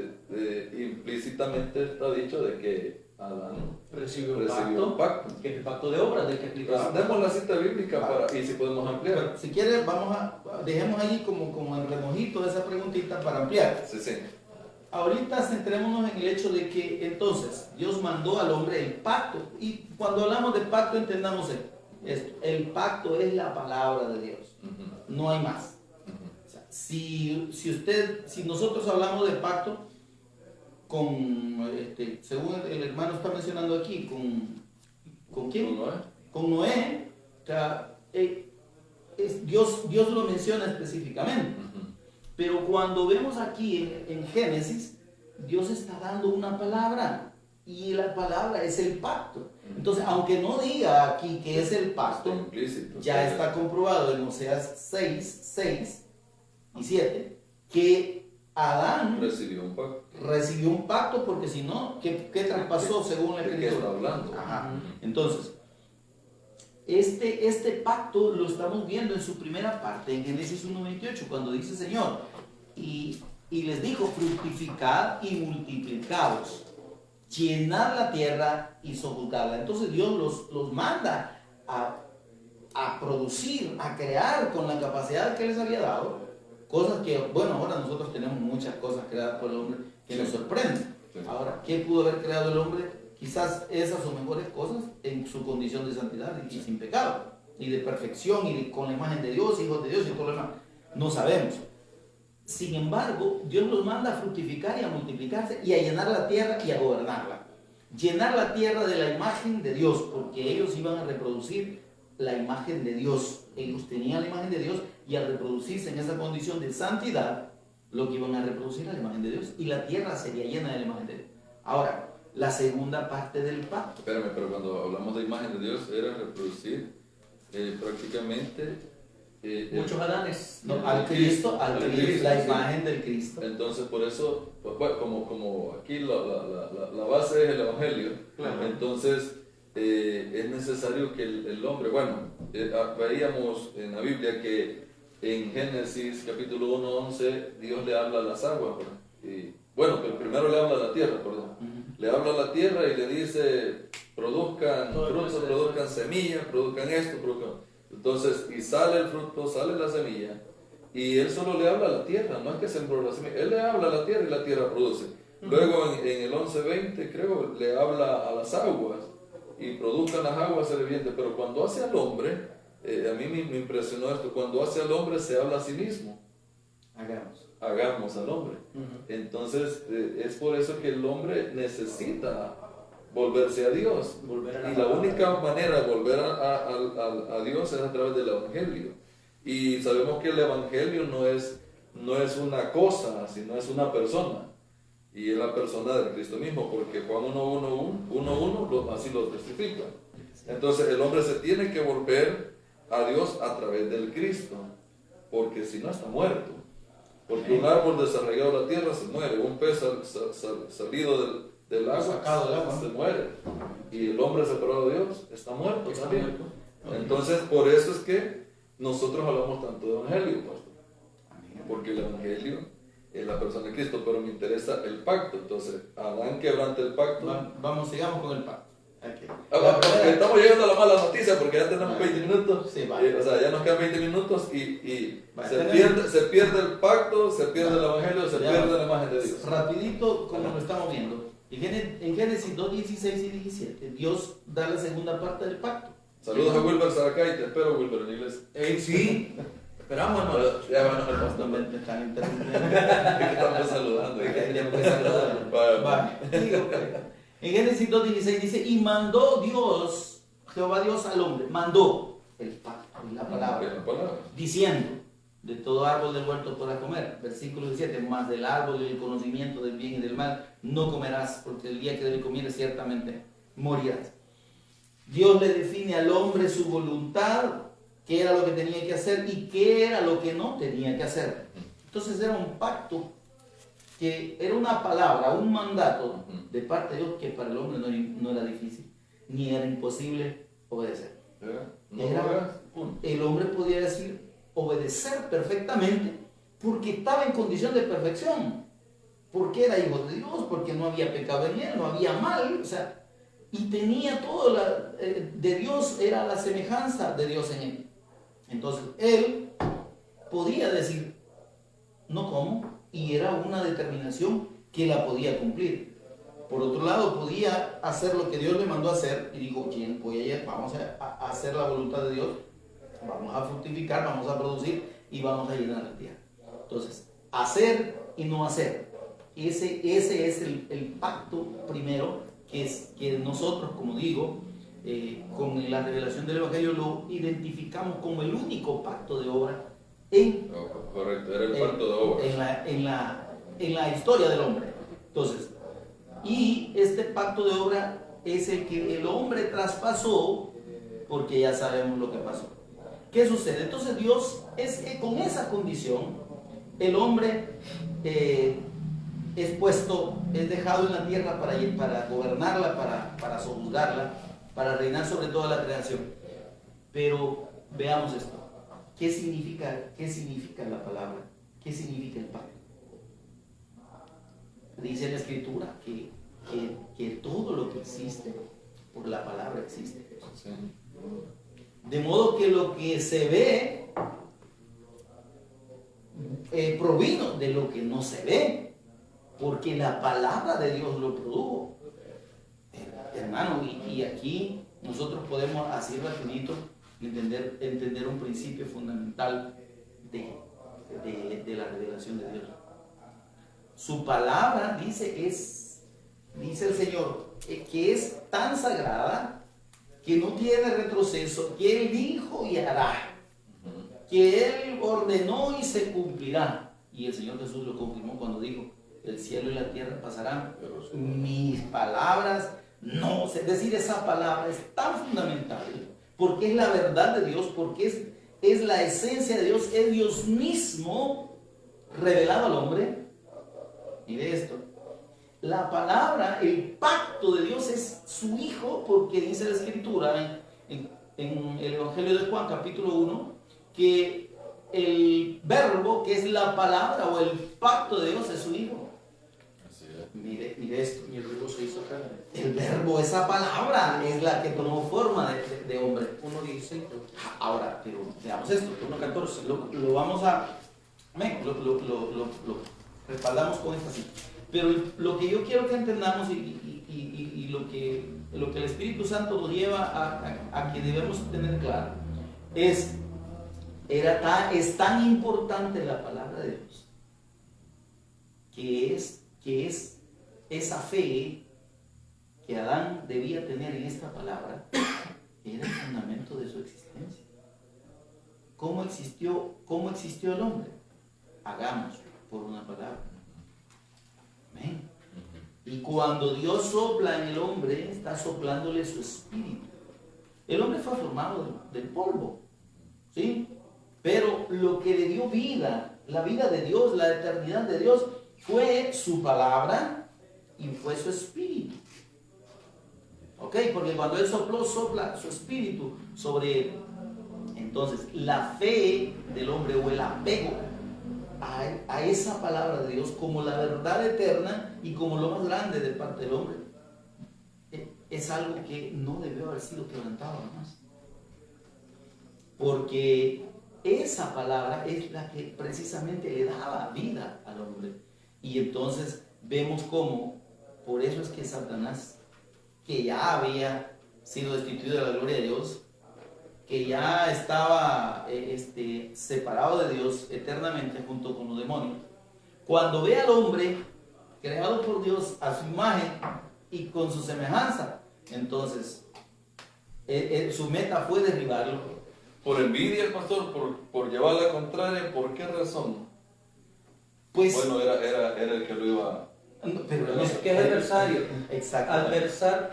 implícitamente está dicho de que Adán
Recibió
recibió un pacto.
que es el pacto de obras del que explicaba.
Entonces, demos la cita bíblica para, y si podemos ampliar.
Pero, si quieres, dejemos ahí como en remojito esa preguntita para ampliar.
Sí, sí.
Ahorita centrémonos en el hecho de que entonces Dios mandó al hombre el pacto. Y cuando hablamos de pacto, entendamos esto. El pacto es la palabra de Dios.
Ujú.
No hay más. O sea, si nosotros hablamos de pacto con, según el hermano está mencionando aquí, ¿con quién?
¿Con Noé?
Con Noé, o sea, Dios lo menciona específicamente.
Ujú.
Pero cuando vemos aquí en Génesis, Dios está dando una palabra y la palabra es el pacto. Entonces, aunque no diga aquí que es el pacto,
Está implícito.
ya está comprobado en Oseas 6 y 7 que Adán
Recibió un pacto.
recibió un pacto, porque si no, ¿qué traspasó según la
¿De qué
escritura?
está hablando?
Ajá. Entonces, este pacto lo estamos viendo en su primera parte, en Génesis 1:28, cuando dice Señor, y les dijo, fructificad y multiplicaos, llenad la tierra y sojuzgadla. Entonces Dios los manda a producir, a crear con la capacidad que les había dado, cosas que, bueno, ahora nosotros tenemos muchas cosas creadas por el hombre que nos sorprenden.
Sí.
Ahora, ¿qué pudo haber creado el hombre? Quizás esas son mejores cosas en su condición de santidad y sin pecado, y de perfección, y con la imagen de Dios, hijos de Dios y todo lo demás. No sabemos. Sin embargo, Dios los manda a fructificar y a multiplicarse y a llenar la tierra y a gobernarla. Llenar la tierra de la imagen de Dios, porque ellos iban a reproducir la imagen de Dios. Ellos tenían la imagen de Dios y al reproducirse en esa condición de santidad, lo que iban a reproducir era la imagen de Dios, y la tierra sería llena de la imagen de Dios. Ahora, la segunda parte del pacto.
Espérame, pero cuando hablamos de imagen de Dios era reproducir prácticamente
Muchos Adanes.
No, al Cristo, la imagen del Cristo.
Entonces, por eso, pues, como aquí la base es el Evangelio,
Claro.
entonces es necesario que el hombre, veíamos en la Biblia que en Génesis capítulo 1:11 Dios le habla a las aguas, pero primero le habla a la tierra, perdón. Le habla a la tierra y le dice, produzcan frutos, produzcan semillas, produzcan esto, produzcan... Entonces, y sale el fruto, sale la semilla, y él solo le habla a la tierra, no es que sembró la semilla, él le habla a la tierra y la tierra produce. Luego en el 11:20 creo, le habla a las aguas, y produzcan las aguas se reviente, pero cuando hace al hombre, a mí me impresionó esto, cuando hace al hombre se habla a sí mismo. Hagamos al hombre. Entonces, es por eso que el hombre necesita volverse a Dios. Y la única manera de volver a Dios es a través del Evangelio. Y sabemos que el Evangelio no es una cosa, sino es una persona. Y es la persona de Cristo mismo, porque Juan 1:1 así lo testifica. Entonces el hombre se tiene que volver a Dios a través del Cristo, porque si no está muerto. Porque un árbol desarraigado de la tierra se muere, un pez salido del agua,
sacado del agua,
se muere. Y el hombre separado de Dios está muerto también. Entonces, por eso es que nosotros hablamos tanto de Evangelio, pastor. Porque el Evangelio es la persona de Cristo, pero me interesa el pacto. Entonces, Adán quebranta el pacto.
Sigamos con el pacto. Okay.
Estamos llegando a la mala noticia porque ya tenemos 20 minutos.
Sí,
ya nos quedan 20 minutos y se pierde el pacto, se pierde el Evangelio, se pierde la imagen de Dios.
Rapidito, como lo estamos viendo. En Génesis 2:16 y 17, Dios da la segunda parte del pacto.
Saludos a Wilber Saracay, te espero, Wilber, en la iglesia.
Sí, esperamos, hermano.
Ya van el pastor.
Me están interrumpiendo.
Estamos saludando.
En Génesis 2:16 dice, y mandó Jehová Dios al hombre, mandó el pacto y la palabra, diciendo, de todo árbol del huerto podrás comer. Versículo 17, mas del árbol del conocimiento del bien y del mal no comerás, porque el día que de él comieres ciertamente morirás. Dios le define al hombre su voluntad, qué era lo que tenía que hacer y qué era lo que no tenía que hacer. Entonces era un pacto, que era una palabra, un mandato de parte de Dios que para el hombre no era difícil, ni era imposible obedecer. El hombre podía decir, obedecer perfectamente, porque estaba en condición de perfección, porque era hijo de Dios, porque no había pecado en él, no había mal, y tenía todo de Dios, era la semejanza de Dios en él. Entonces él podía decir, no como, y era una determinación que la podía cumplir. Por otro lado, podía hacer lo que Dios le mandó a hacer, y dijo, ¿quién? Vamos a hacer la voluntad de Dios, vamos a fructificar, vamos a producir y vamos a llenar la tierra. Entonces, hacer y no hacer, ese es el pacto primero, que nosotros, como digo, con la revelación del Evangelio lo identificamos como el único pacto de obra
correcto, era el pacto de obra
en la historia del hombre. Entonces, y este pacto de obra es el que el hombre traspasó, porque ya sabemos lo que pasó. ¿Qué sucede? Entonces Dios con esa condición, el hombre es dejado en la tierra para gobernarla, para sojuzgarla, para reinar sobre toda la creación. Pero veamos esto. ¿Qué significa la palabra? ¿Qué significa el pacto? Dice la Escritura que todo lo que existe, por la palabra existe.
Sí.
De modo que lo que se ve provino de lo que no se ve, porque la palabra de Dios lo produjo. Hermano, y aquí nosotros podemos así rapidito entender un principio fundamental de la revelación de Dios. Su palabra dice el Señor, que es tan sagrada que no tiene retroceso, que Él dijo y hará, que Él ordenó y se cumplirá. Y el Señor Jesús lo confirmó cuando dijo, el cielo y la tierra pasarán, pero mis palabras no. Es decir, esa palabra es tan fundamental, porque es la verdad de Dios, porque es la esencia de Dios, es Dios mismo revelado al hombre. Mire esto. La palabra, el pacto de Dios es su Hijo, porque dice la Escritura en el Evangelio de Juan, capítulo 1, que el verbo, que es la palabra o el pacto de Dios, es su Hijo.
Así es.
Mire esto.
Y el verbo se hizo carne.
El verbo, esa palabra, es la que tomó forma de hombre.
1:16.
Ahora, pero veamos esto.
1:14.
Lo vamos a... Lo respaldamos con esta cita. Pero lo que yo quiero que entendamos y lo que el Espíritu Santo nos lleva a que debemos tener claro es tan importante la palabra de Dios que es esa fe que Adán debía tener en esta palabra, era el fundamento de su existencia. ¿Cómo existió el hombre? Hagamos por una palabra. Amén. Y cuando Dios sopla en el hombre, está soplándole su espíritu. El hombre fue formado del polvo, ¿sí? Pero lo que le dio vida, la vida de Dios, la eternidad de Dios, fue su palabra y fue su espíritu. ¿Ok? Porque cuando Él sopla su espíritu sobre él. Entonces, la fe del hombre o el apego a esa palabra de Dios como la verdad eterna y como lo más grande de parte del hombre, es algo que no debió haber sido quebrantado jamás. Porque esa palabra es la que precisamente le daba vida al hombre. Y entonces vemos cómo, por eso es que Satanás, que ya había sido destituido de la gloria de Dios, que ya estaba separado de Dios eternamente junto con los demonios, cuando ve al hombre creado por Dios a su imagen y con su semejanza, entonces su meta fue derribarlo.
Por envidia, pastor, por llevar la contraria, ¿por qué razón?
Pues,
Bueno, era el que lo iba...
pero
Es que es adversario.
Exacto.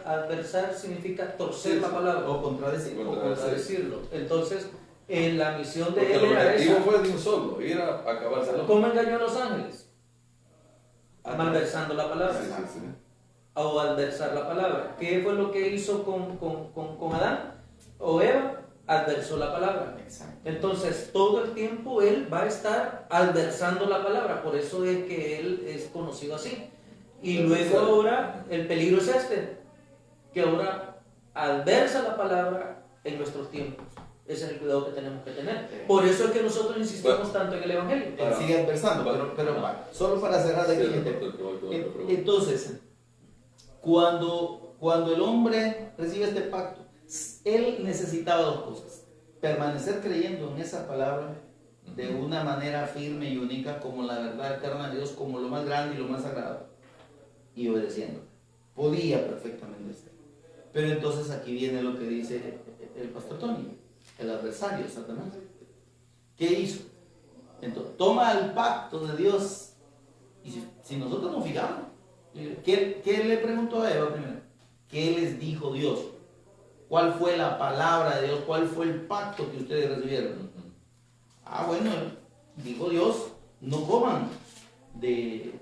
Adversar significa torcer la palabra
O contradecir.
o contradecirlo. Entonces, la misión de
Porque
él
el
era
objetivo
esa.
fue de un solo, ir a acabarse.
¿Cómo engañó a los ángeles? Malversando la palabra.
Sí, sí, sí.
O adversar la palabra. ¿Qué fue lo que hizo con Adán o Eva? Adversó la palabra.
Exacto.
Entonces, todo el tiempo él va a estar adversando la palabra. Por eso es que él es conocido así. Y luego ahora el peligro es que ahora adversa la palabra en nuestros tiempos. Ese es el cuidado que tenemos que tener. Por eso es que nosotros insistimos tanto en el Evangelio.
Él sigue adversando, pero solo para cerrar de aquí. Entonces, cuando el hombre recibe este pacto, él necesitaba dos cosas: permanecer creyendo en esa palabra de una manera firme y única como la verdad eterna de Dios, como lo más grande y lo más sagrado, y obedeciendo. Podía perfectamente ser. Pero entonces aquí viene lo que dice el pastor Tony, el adversario, Satanás. ¿Qué hizo? Entonces, toma el pacto de Dios, y si nosotros nos fijamos, ¿qué le preguntó a Eva primero? ¿Qué les dijo Dios? ¿Cuál fue la palabra de Dios? ¿Cuál fue el pacto que ustedes recibieron? Bueno, dijo Dios, no coman de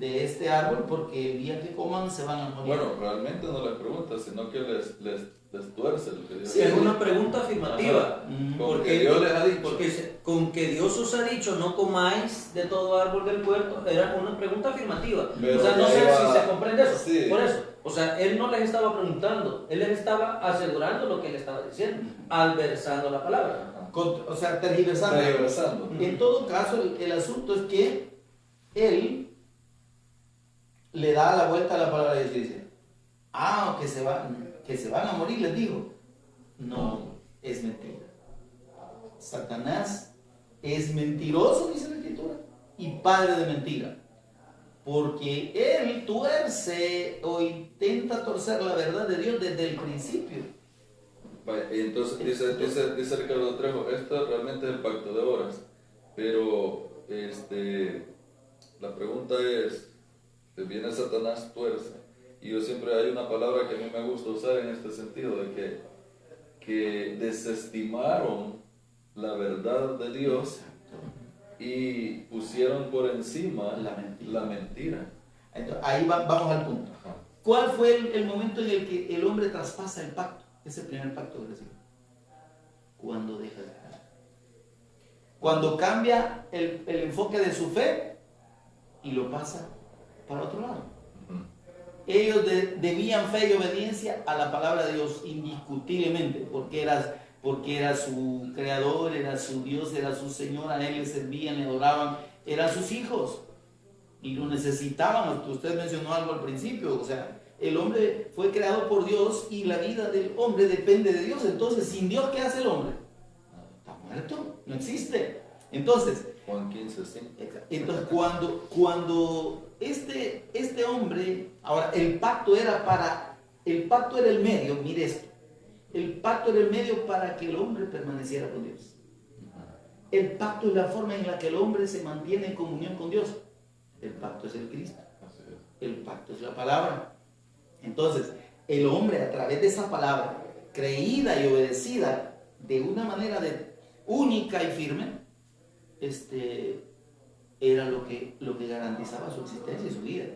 este árbol porque el día que coman se van a morir.
Bueno, realmente no les pregunta, sino que les tuerce lo que Dios
Sí, es una pregunta afirmativa.
Porque Dios les ha dicho.
Porque con que Dios os ha dicho no comáis de todo árbol del huerto, era una pregunta afirmativa.
Pero
o sea, no sé
Eva,
si se comprende eso.
sí.
Por eso, o sea, él no les estaba preguntando, él les estaba asegurando lo que él estaba diciendo, adversando la palabra.
O sea, tergiversando.
Tergiversando.
En todo caso, el asunto es que él le da la vuelta a la palabra de Dios y dice, que se van a morir, les digo. No, es mentira. Satanás es mentiroso, dice la Escritura, y padre de mentira. Porque él tuerce o intenta torcer la verdad de Dios desde el principio.
Vaya, y entonces dice Ricardo Trejo, esto realmente es el pacto de obras, pero la pregunta es, viene Satanás, tuerce, y yo siempre hay una palabra que a mí me gusta usar en este sentido, de que desestimaron la verdad de Dios y pusieron por encima
La mentira.
la mentira.
Entonces, ahí vamos al punto.
Ajá.
¿Cuál fue el momento en el que el hombre traspasa el pacto? Es el primer pacto que recibe. Cuando deja de creer. Cuando cambia el enfoque de su fe y lo pasa para otro lado.
Ujú.
Ellos debían fe y obediencia a la palabra de Dios indiscutiblemente, porque era su creador, era su Dios, era su Señor, a Él le servían, le adoraban, eran sus hijos y lo necesitaban. Usted mencionó algo al principio, o sea, el hombre fue creado por Dios y la vida del hombre depende de Dios. Entonces, sin Dios, ¿qué hace el hombre? Está muerto, no existe. Entonces,
Juan 15, 5.
entonces cuando este hombre, ahora el pacto era el medio, mire esto, el pacto era el medio para que el hombre permaneciera con Dios. El pacto es la forma en la que el hombre se mantiene en comunión con Dios. El pacto es el Cristo,
Así es.
el pacto es la palabra. Entonces, el hombre a través de esa palabra, creída y obedecida de una manera única y firme, era lo que garantizaba su existencia y su vida.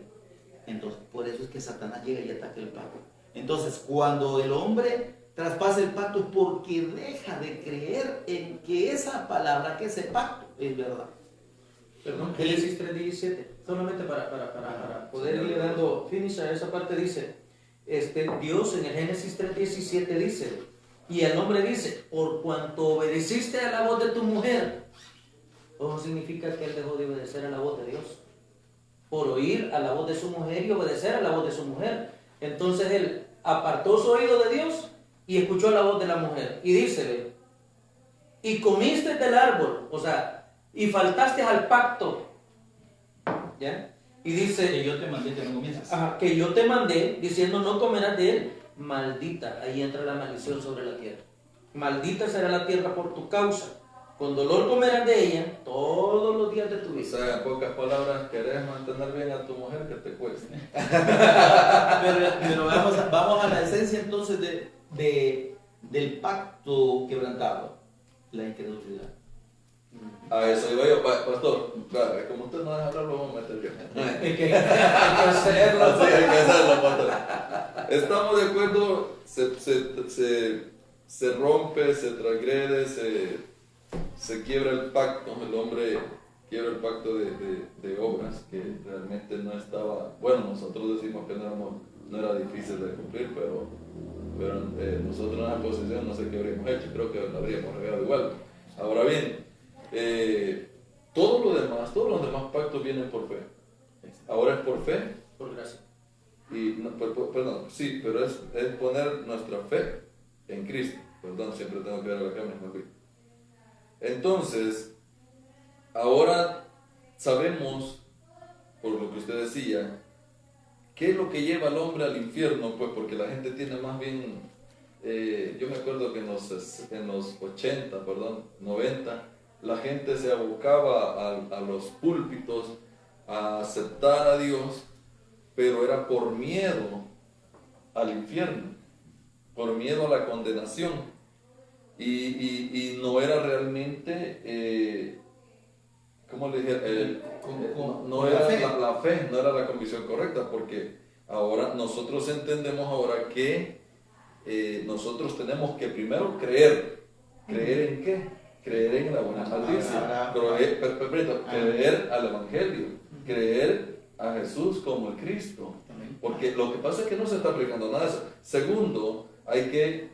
Entonces, por eso es que Satanás llega y ataca el pacto. Entonces, cuando el hombre traspasa el pacto es porque deja de creer en que esa palabra, que ese pacto es verdad.
Perdón, Génesis 3:17, solamente para poder irle dando finish a esa parte, dice, Dios en el Génesis 3:17 dice, y el hombre dice, por cuanto obedeciste a la voz de tu mujer, eso significa que él dejó de obedecer a la voz de Dios, por oír a la voz de su mujer y obedecer a la voz de su mujer. Entonces él apartó su oído de Dios y escuchó la voz de la mujer, y dice, y comiste del árbol, o sea, y faltaste al pacto, ¿ya? Y dice,
Que yo te mandé que no comienzas.
que yo te mandé, diciendo no comerás de él, maldita, ahí entra la maldición sobre la tierra. Maldita será la tierra por tu causa, con dolor comerás de ella todos los días de tu
O
vida.
sea, en pocas palabras, querés mantener bien a tu mujer, que te cueste.
Pero vamos a la esencia entonces del pacto quebrantado, la incredulidad.
A eso iba yo, pastor. Claro, como usted no deja hablar, lo vamos a meter yo.
Hay que hacerlo.
Así hay que hacerlo, pastor. Estamos de acuerdo, se rompe, se transgrede, se quiebra el pacto, el hombre quiebra el pacto de obras que realmente no estaba, bueno, nosotros decimos que no era difícil de cumplir, pero nosotros en esa posición no sé qué habríamos hecho, creo que lo habríamos regado igual. Ahora bien, todos los demás pactos vienen por fe. Ahora es por fe.
Por gracia.
Perdón, sí, pero es poner nuestra fe en Cristo. Perdón, siempre tengo que ver a la cámara. Entonces, ahora sabemos, por lo que usted decía, qué es lo que lleva al hombre al infierno, pues porque la gente tiene más bien, yo me acuerdo que en los 80, 90, la gente se abocaba a los púlpitos a aceptar a Dios, pero era por miedo al infierno, por miedo a la condenación, y no era realmente, ¿cómo le dije? No era la fe, no era la convicción correcta, porque ahora nosotros entendemos ahora que nosotros tenemos que primero creer. ¿Creer en qué? Creer en la buena noticia, creer al Evangelio, creer a Jesús como el Cristo. Porque lo que pasa es que no se está aplicando nada de eso. Segundo, hay que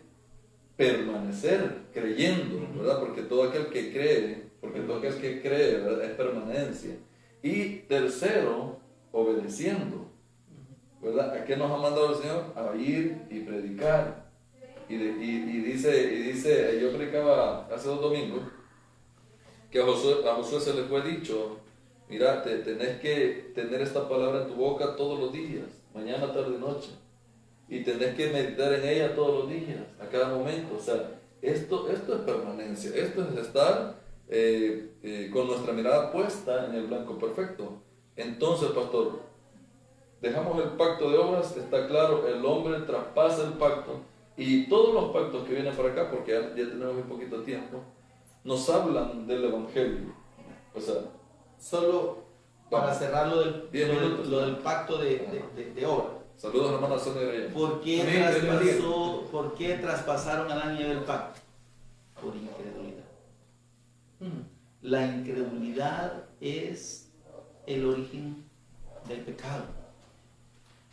permanecer creyendo, ¿verdad? Porque todo aquel que cree, ¿verdad? Es permanencia. Y tercero, obedeciendo, ¿verdad? ¿A qué nos ha mandado el Señor? A ir y predicar. Y dice, yo predicaba hace 2 domingos, que a Josué se le fue dicho, mira, tenés que tener esta palabra en tu boca todos los días, mañana, tarde y noche, y tenés que meditar en ella todos los días, a cada momento. O sea, esto es permanencia, esto es estar con nuestra mirada puesta en el blanco perfecto. Entonces, pastor, dejamos el pacto de obras, está claro, el hombre traspasa el pacto, y todos los pactos que vienen para acá, porque ya tenemos un poquito de tiempo, nos hablan del Evangelio. O sea,
Solo para cerrar lo del,
10 minutos.
lo del pacto de obra.
saludos hermana Sonia de allá.
¿Por qué,
Amén.
¿Por qué traspasaron a Adán y Eva el pacto? Por incredulidad. La incredulidad es el origen del pecado.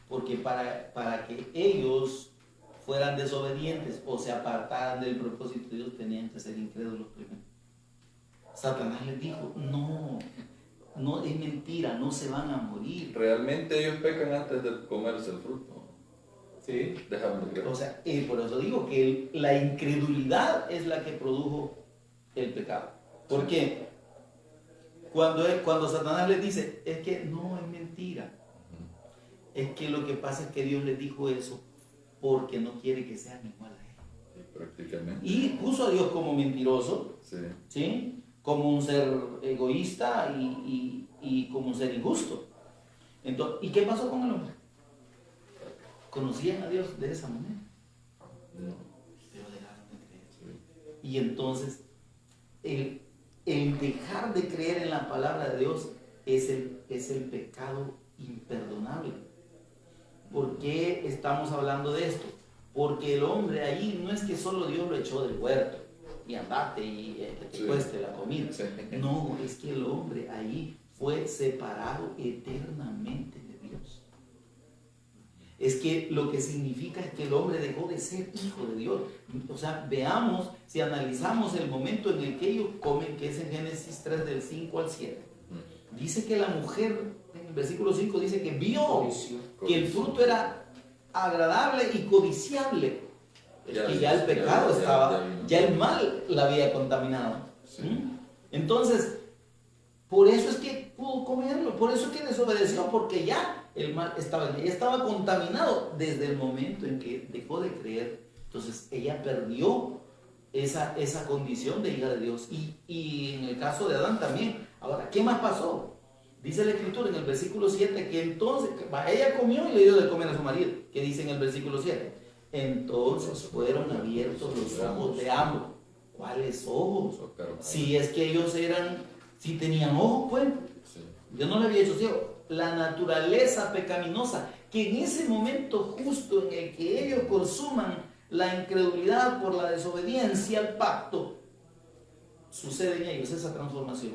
Porque para que ellos fueran desobedientes o se apartaran del propósito de Dios, tenían que ser incrédulos primero. Satanás les dijo, no es mentira, no se van a morir.
Realmente ellos pecan antes de comerse el fruto.
Sí.
Déjame creer.
O sea, por eso digo que la incredulidad es la que produjo el pecado. ¿Por qué? Cuando Satanás les dice, es que no es mentira. Es que lo que pasa es que Dios les dijo eso porque no quiere que sean igual a Él.
Prácticamente.
Y puso a Dios como mentiroso,
Sí.
¿sí? Como un ser egoísta y como un ser injusto. Entonces, ¿y qué pasó con el hombre? ¿Conocían a Dios de esa manera?
No.
Pero dejaron de creer. Y entonces, el dejar de creer en la palabra de Dios es el pecado imperdonable. ¿Por qué estamos hablando de esto? Porque el hombre ahí no es que solo Dios lo echó del huerto y andate y que te
Sí.
cueste la comida.
Sí.
No, es que el hombre ahí fue separado eternamente de Dios. Es que lo que significa es que el hombre dejó de ser hijo de Dios. O sea, veamos, si analizamos el momento en el que ellos comen, que es en Génesis 3 del 5 al 7. Dice que la mujer, en el versículo 5 dice que vio que el fruto era agradable y codiciable. Es que ya el pecado ya el mal la había contaminado.
Sí.
Entonces, por eso es que pudo comerlo, por eso es que desobedeció, porque ya el mal estaba contaminado desde el momento en que dejó de creer. Entonces, ella perdió esa condición de hija de Dios. Y en el caso de Adán también. Ahora, ¿qué más pasó? Dice la Escritura en el versículo 7 que entonces, ella comió y le dio de comer a su marido. ¿Qué dice en el versículo 7? Entonces fueron abiertos los ojos de ambos. ¿Cuáles ojos? Si es que ellos si tenían ojos, pues.
Sí.
Dios no le había hecho ciego. La naturaleza pecaminosa, que en ese momento justo en el que ellos consuman la incredulidad por la desobediencia al pacto, sucede en ellos esa transformación.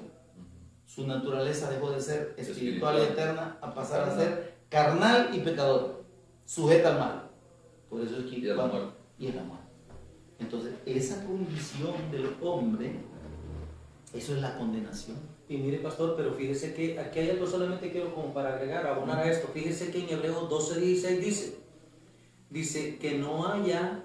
Su naturaleza dejó de ser espiritual y eterna a pasar a ser carnal y pecador, sujeta al mal. Por eso es que
Y el amor.
Entonces, esa condición del hombre, eso es la condenación.
Y mire, pastor, pero fíjese que aquí hay algo solamente quiero como para agregar, abonar a esto. Fíjese que en Hebreos 12:16 dice que no haya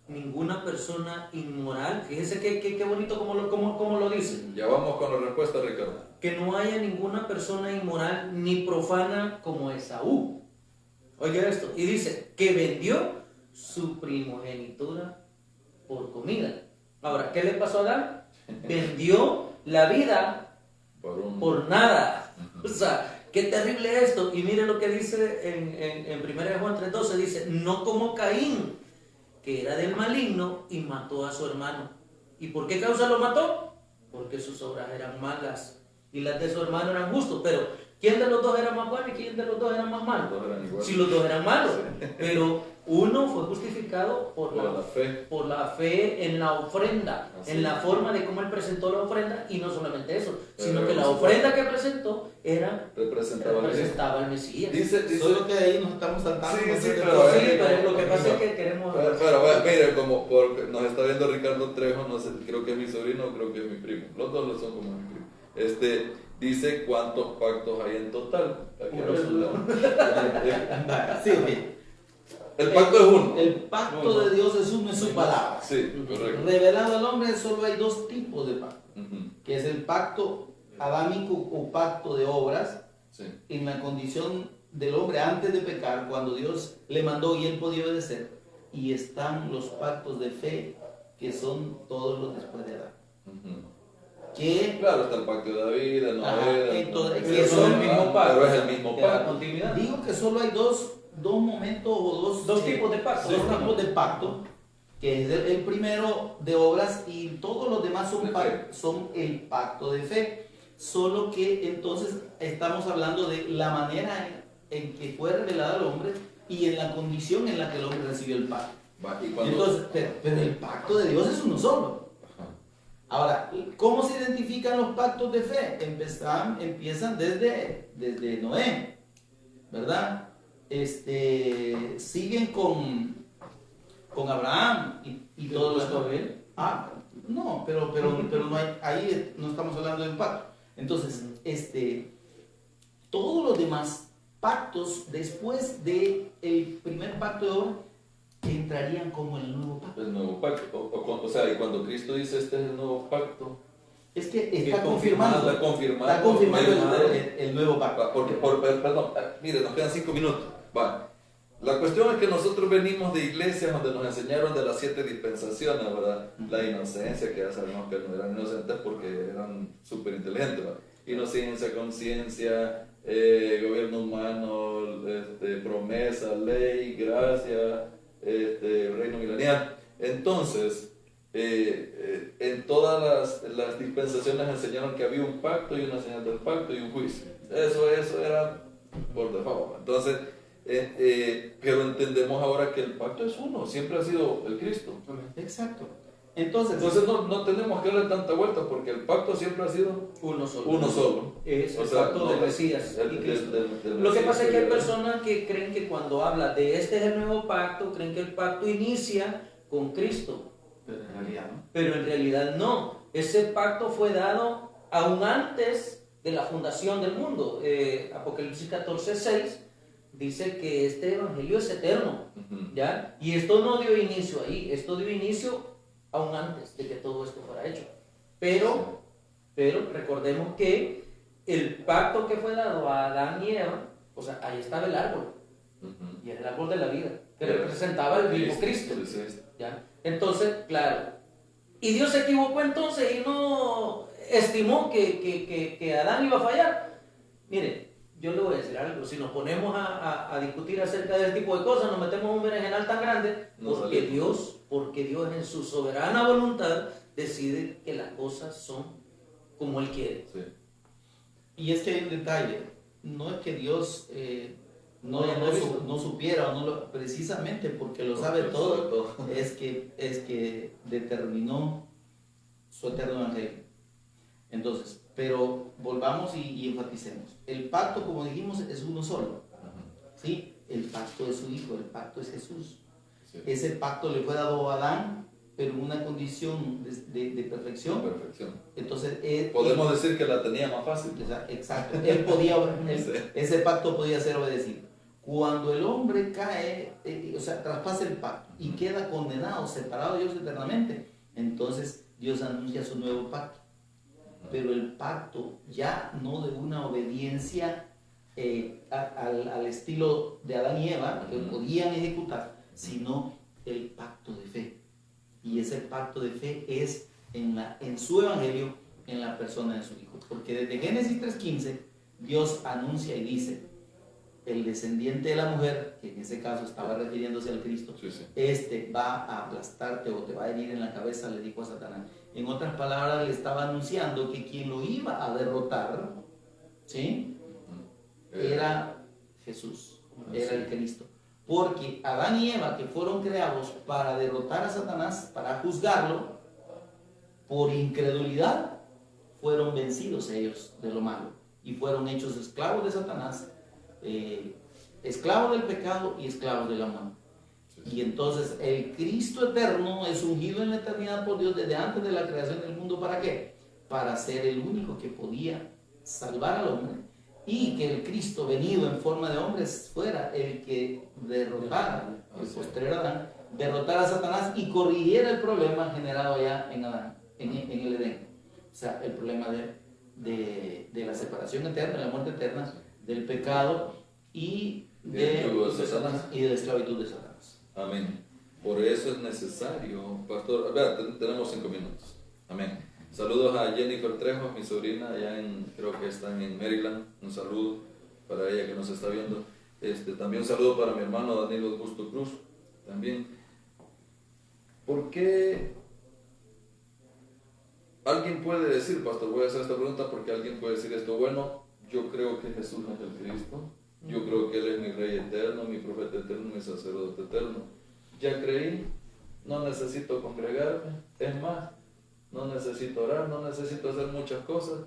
ninguna persona inmoral. Fíjese qué bonito como lo dice.
Ya vamos con la respuesta, Ricardo.
Que no haya ninguna persona inmoral ni profana como Esaú. Oiga esto. Y dice que vendió su primogenitura por comida. Ahora, ¿qué le pasó a Adán? Vendió la vida por nada. O sea, qué terrible esto. Y mire lo que dice en 1 Juan 3:12. Dice, no como Caín, que era del maligno y mató a su hermano. ¿Y por qué causa lo mató? Porque sus obras eran malas y las de su hermano eran justas. Pero ¿quién de los dos era más bueno y quién de los dos era más malo?
Los dos eran iguales.
Si los dos eran malos. Pero uno fue justificado por la fe en la ofrenda,
Así
en la
es.
forma de cómo él presentó la ofrenda, y no solamente eso,
Pero
sino que la ofrenda que presentó representaba al Mesías.
Dice,
Solo que ahí nos estamos saltando.
Sí, sí,
Pero lo que pasa es que queremos...
Pero mire, porque nos está viendo Ricardo Trejo, no sé, creo que es mi sobrino, creo que es mi primo. Los dos lo son como mi primo. Dice cuántos pactos hay en total. Aquí
Sí, ok.
El pacto es uno.
El pacto de Dios es uno en su palabra.
Sí, correcto.
Revelado al hombre, solo hay dos tipos de pacto,
Ujú.
que es el pacto adámico o pacto de obras,
Sí.
en la condición del hombre antes de pecar, cuando Dios le mandó y él podía obedecer, y están los pactos de fe, que son todos los después de Adán.
Ujú.
Que
Claro, está el pacto de David, de Noé,
entonces,
de-
que son el
mismo pacto.
Pero es el mismo
De la
pacto.
continuidad.
digo que solo hay dos momentos o
Dos tipos de pacto.
dos tipos de pacto, que es el primero de obras, y todos los demás
De fe.
son el pacto de fe. Solo que entonces estamos hablando de la manera en que fue revelada al hombre y en la condición en la que el hombre recibió el pacto.
Va, y cuando...
Entonces, pero el pacto de Dios es uno solo.
Ajá.
Ahora, ¿cómo se identifican los pactos de fe? Empiezan desde Noé, ¿verdad? Siguen con Abraham y todos los...
Abel.
No, pero no hay, ahí no estamos hablando de un pacto. Entonces, todos los demás pactos después del primer pacto de obra entrarían como el nuevo pacto.
El nuevo pacto. O sea, y cuando Cristo dice este es el nuevo pacto,
Es que está
está
confirmando
confirmando
el nuevo pacto.
va, porque, perdón, mire, nos quedan 5 minutos. Va. La cuestión es que nosotros venimos de iglesias donde nos enseñaron de las 7 dispensaciones, ¿verdad? La inocencia, que ya sabemos que no eran inocentes porque eran súper inteligentes, ¿verdad? Inocencia, conciencia, gobierno humano, promesa, ley, gracia, reino milenial. Entonces, en todas las dispensaciones enseñaron que había un pacto y una señal del pacto y un juicio. Eso era por default. Entonces, pero entendemos ahora que el pacto es uno, siempre ha sido el Cristo.
Exacto. Entonces
No tenemos que darle tanta vuelta porque el pacto siempre ha sido
Uno solo.
uno solo.
Es
O
el
sea,
pacto
no,
del Mesías
el-
y Cristo.
del
Lo que
Mesías,
pasa es que hay
del-
personas que creen que cuando habla de este es el nuevo pacto, creen que el pacto inicia con Cristo.
pero en realidad no.
Pero en realidad no. Ese pacto fue dado aún antes de la fundación del mundo. Apocalipsis 14:6 dice que este evangelio es eterno.
Ujú.
¿Ya? Y esto no dio inicio ahí, esto dio inicio aún antes de que todo esto fuera hecho. Pero recordemos que el pacto que fue dado a Adán y Eva, o sea, ahí estaba el árbol,
Ujú.
y era el árbol de la vida, que
Era
representaba el mismo Cristo.
Sí, sí.
¿Ya? Entonces, claro, y Dios se equivocó entonces y no estimó que Adán iba a fallar. Mire, yo le voy a decir algo, si nos ponemos a discutir acerca de este tipo de cosas, nos metemos en un berenjenal tan grande,
No
porque
salimos.
Dios en su soberana voluntad decide que las cosas son como Él quiere.
Sí.
Y es que hay un detalle, no es que Dios
No lo haya visto.
no supiera, o no lo, precisamente porque lo
Porque
sabe
lo
todo,
sabe todo.
es que determinó su eterno evangelio. Entonces, pero volvamos y enfaticemos. El pacto, como dijimos, es uno solo. ¿Sí? El pacto es su Hijo, el pacto es Jesús.
Sí.
Ese pacto le fue dado a Adán, pero en una condición de perfección.
Perfección.
Entonces,
Podemos decir que la tenía más fácil.
exacto, ese pacto podía ser obedecido. Cuando el hombre cae, o sea, traspasa el pacto y queda condenado, separado de Dios eternamente, entonces Dios anuncia su nuevo pacto. Pero el pacto ya no de una obediencia al estilo de Adán y Eva, que podían ejecutar, sino el pacto de fe. Y ese pacto de fe es en su evangelio, en la persona de su Hijo. Porque desde Génesis 3:15, Dios anuncia y dice, el descendiente de la mujer, que en ese caso estaba refiriéndose al Cristo,
Sí, sí.
este va a aplastarte o te va a herir en la cabeza, le dijo a Satanás. En otras palabras, le estaba anunciando que quien lo iba a derrotar, ¿sí? Era Jesús, era el Cristo. Porque Adán y Eva, que fueron creados para derrotar a Satanás, para juzgarlo, por incredulidad, fueron vencidos ellos de lo malo y fueron hechos esclavos de Satanás, esclavos del pecado y esclavos del amor. Y entonces el Cristo eterno es ungido en la eternidad por Dios desde antes de la creación del mundo. ¿Para qué? Para ser el único que podía salvar al hombre, y que el Cristo venido en forma de hombre fuera el que derrotara, el posterior Adán, derrotara a Satanás y corrigiera el problema generado allá en Adán, en el Edén. O sea, el problema de la separación eterna, de la muerte eterna, del pecado y de la esclavitud de Satanás.
Amén. Por eso es necesario, pastor. Vea, tenemos 5 minutos. Amén. Saludos a Jennifer Trejo, mi sobrina, allá creo que están en Maryland. Un saludo para ella que nos está viendo. También un saludo para mi hermano Danilo Augusto Cruz. También. ¿por qué alguien puede decir, pastor, voy a hacer esta pregunta porque alguien puede decir esto, bueno, yo creo que Jesús es el Cristo, yo creo que Él es mi Rey eterno, mi profeta eterno, mi sacerdote eterno, ya creí, no necesito congregarme, es más, no necesito orar, no necesito hacer muchas cosas,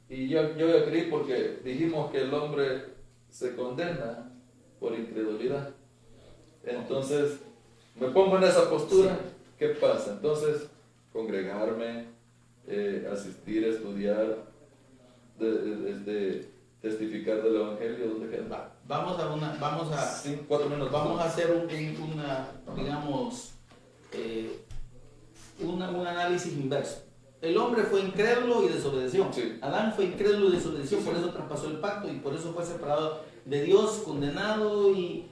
y yo ya creí porque dijimos que el hombre se condena por incredulidad. Entonces, me pongo en esa postura, ¿qué pasa? Entonces, congregarme, asistir, estudiar, testificar del Evangelio, ¿dónde queda?
Vamos a
4 minutos.
vamos a hacer un análisis inverso. El hombre fue incrédulo y desobedeció.
Sí.
Adán fue incrédulo y desobedeció,
Sí, sí.
por eso traspasó el pacto y por eso fue separado de Dios, condenado y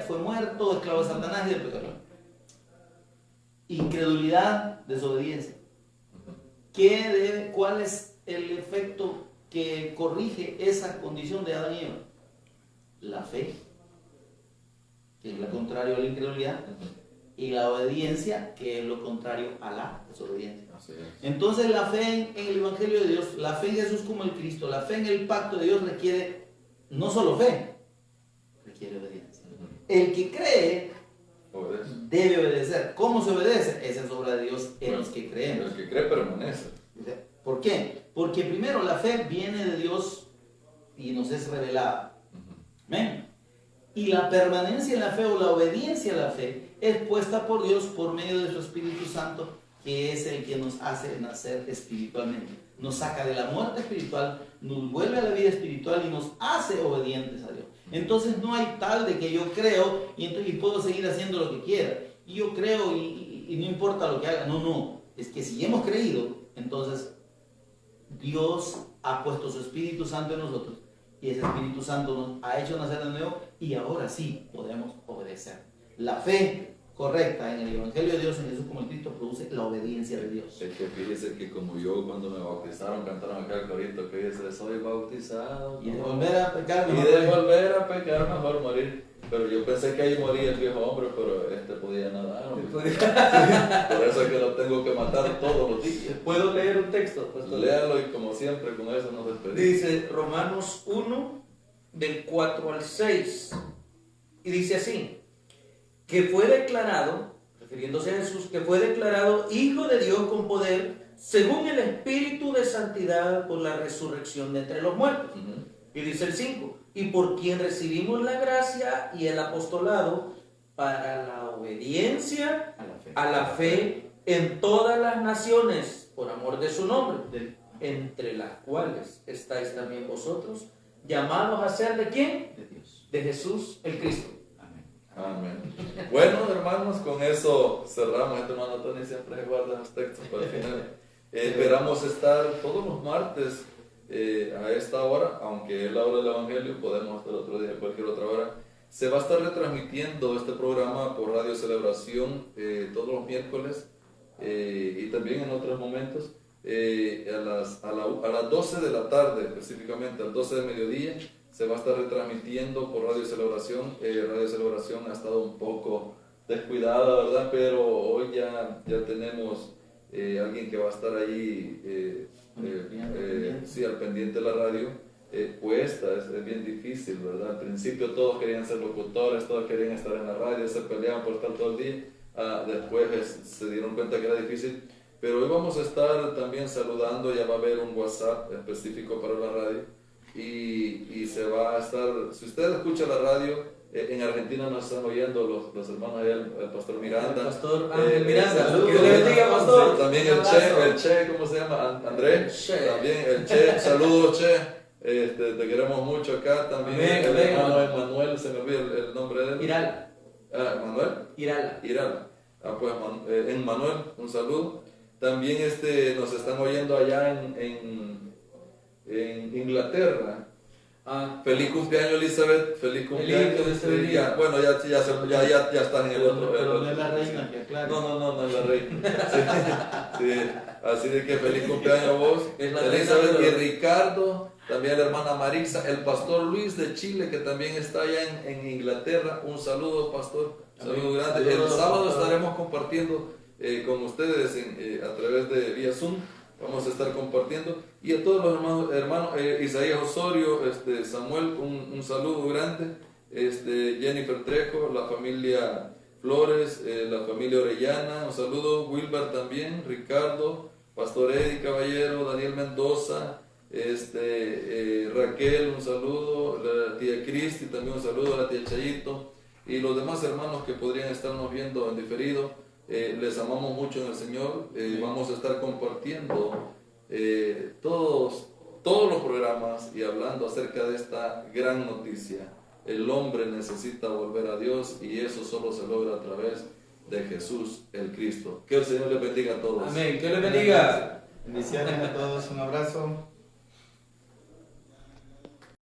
fue muerto, esclavo de Satanás y del pecado. Incredulidad, desobediencia. ¿Cuál es el efecto que corrige esa condición de Adán y Eva? La fe, que es lo contrario a la incredulidad, y la obediencia, que es lo contrario a la desobediencia.
Así es.
Entonces la fe en el Evangelio de Dios, la fe en Jesús como el Cristo, la fe en el pacto de Dios requiere no solo fe, requiere obediencia. El que cree
Obedece.
debe obedecer. ¿Cómo se obedece? Esa es obra de Dios en los que creemos.
El que cree permanece.
¿Por qué? Porque primero la fe viene de Dios y nos es revelada. ¿Amén? Y la permanencia en la fe o la obediencia a la fe es puesta por Dios por medio de su Espíritu Santo, que es el que nos hace nacer espiritualmente. Nos saca de la muerte espiritual, nos vuelve a la vida espiritual y nos hace obedientes a Dios. Entonces no hay tal de que yo creo y puedo seguir haciendo lo que quiera. Y yo creo y no importa lo que haga. No. Es que si hemos creído, entonces Dios ha puesto su Espíritu Santo en nosotros y ese Espíritu Santo nos ha hecho nacer de nuevo y ahora sí podemos obedecer. La fe correcta en el Evangelio de Dios, en Jesús como el Cristo, produce la obediencia de Dios.
Es que fíjese que como yo cuando me bautizaron cantaron acá el corito que dice soy bautizado
Y de volver a pecar,
y
mejor
de
morir.
volver a pecar mejor morir. Pero yo pensé que ahí moría el viejo hombre, pero podía nadar. Por eso es que lo tengo que matar todos los días.
¿Puedo leer un texto, pastor?
Léalo y como siempre con eso nos despedimos.
Dice Romanos 1, del 4 al 6. Y dice así, que fue declarado, refiriéndose a Jesús, que fue declarado Hijo de Dios con poder, según el Espíritu de Santidad por la resurrección de entre los muertos. Y dice el 5, y por quien recibimos la gracia y el apostolado para la obediencia a la fe en todas las naciones, por amor de su nombre, entre las cuales estáis también vosotros, llamados a ser ¿de quién?
De Dios.
De Jesús el Cristo.
Amén. Bueno, hermanos, con eso cerramos. Este hermano Tony siempre guarda los textos para el final. Esperamos estar todos los martes a esta hora, aunque es la hora del Evangelio, podemos estar otro día, cualquier otra hora. Se va a estar retransmitiendo este programa por Radio Celebración todos los miércoles y también en otros momentos a las 12 de la tarde, específicamente al 12 de mediodía. Se va a estar retransmitiendo por Radio Celebración. Radio Celebración ha estado un poco descuidada, ¿verdad? Pero hoy ya tenemos alguien que va a estar ahí sí, al pendiente de la radio. Cuesta, es bien difícil, ¿verdad? Al principio todos querían ser locutores, todos querían estar en la radio, se peleaban por estar todo el día. Después se dieron cuenta que era difícil. Pero hoy vamos a estar también saludando, ya va a haber un WhatsApp específico para la radio. Y se va a estar, si usted escucha la radio, en Argentina nos están oyendo los hermanos allá, el pastor Miranda.
El pastor Ángel Miranda.
Saludos.
Que le bendiga, pastor.
Sí, también el Che, ¿cómo se llama? Andrés.
Che.
También el Che, saludos Che. Te queremos mucho acá. También
Amén,
el
amén.
hermano Emanuel, se me olvida el nombre de él.
Irala.
Manuel.
Irala.
Pues Manuel, un saludo. También nos están oyendo allá en Inglaterra. Feliz cumpleaños, Elizabeth. Feliz cumpleaños.
Feliz,
Ya, bueno, ya están en el otro.
Pero no es la reina, que aclare.
No es la reina. Sí. Así de que feliz cumpleaños a vos,
Es la
Elizabeth
reina,
y
pero-
Ricardo. también la hermana Marixa, el pastor Luis de Chile, que también está allá en Inglaterra. Un saludo, pastor. Saludo grande. El sábado estaremos compartiendo con ustedes a través de vía Zoom. Vamos a estar compartiendo. Y a todos los hermanos Isaías Osorio, Samuel, un saludo grande. Jennifer Trejo, la familia Flores, la familia Orellana, un saludo. Wilber también, Ricardo, Pastor Eddie Caballero, Daniel Mendoza, Raquel, un saludo, la tía Cristi también un saludo, la tía Chayito y los demás hermanos que podrían estarnos viendo en diferido. Les amamos mucho en el Señor. Vamos a estar compartiendo todos los programas y hablando acerca de esta gran noticia. El hombre necesita volver a Dios y eso solo se logra a través de Jesús el Cristo. Que el Señor les bendiga a todos.
Amén. Que les bendiga.
Bendiciones a todos, un abrazo.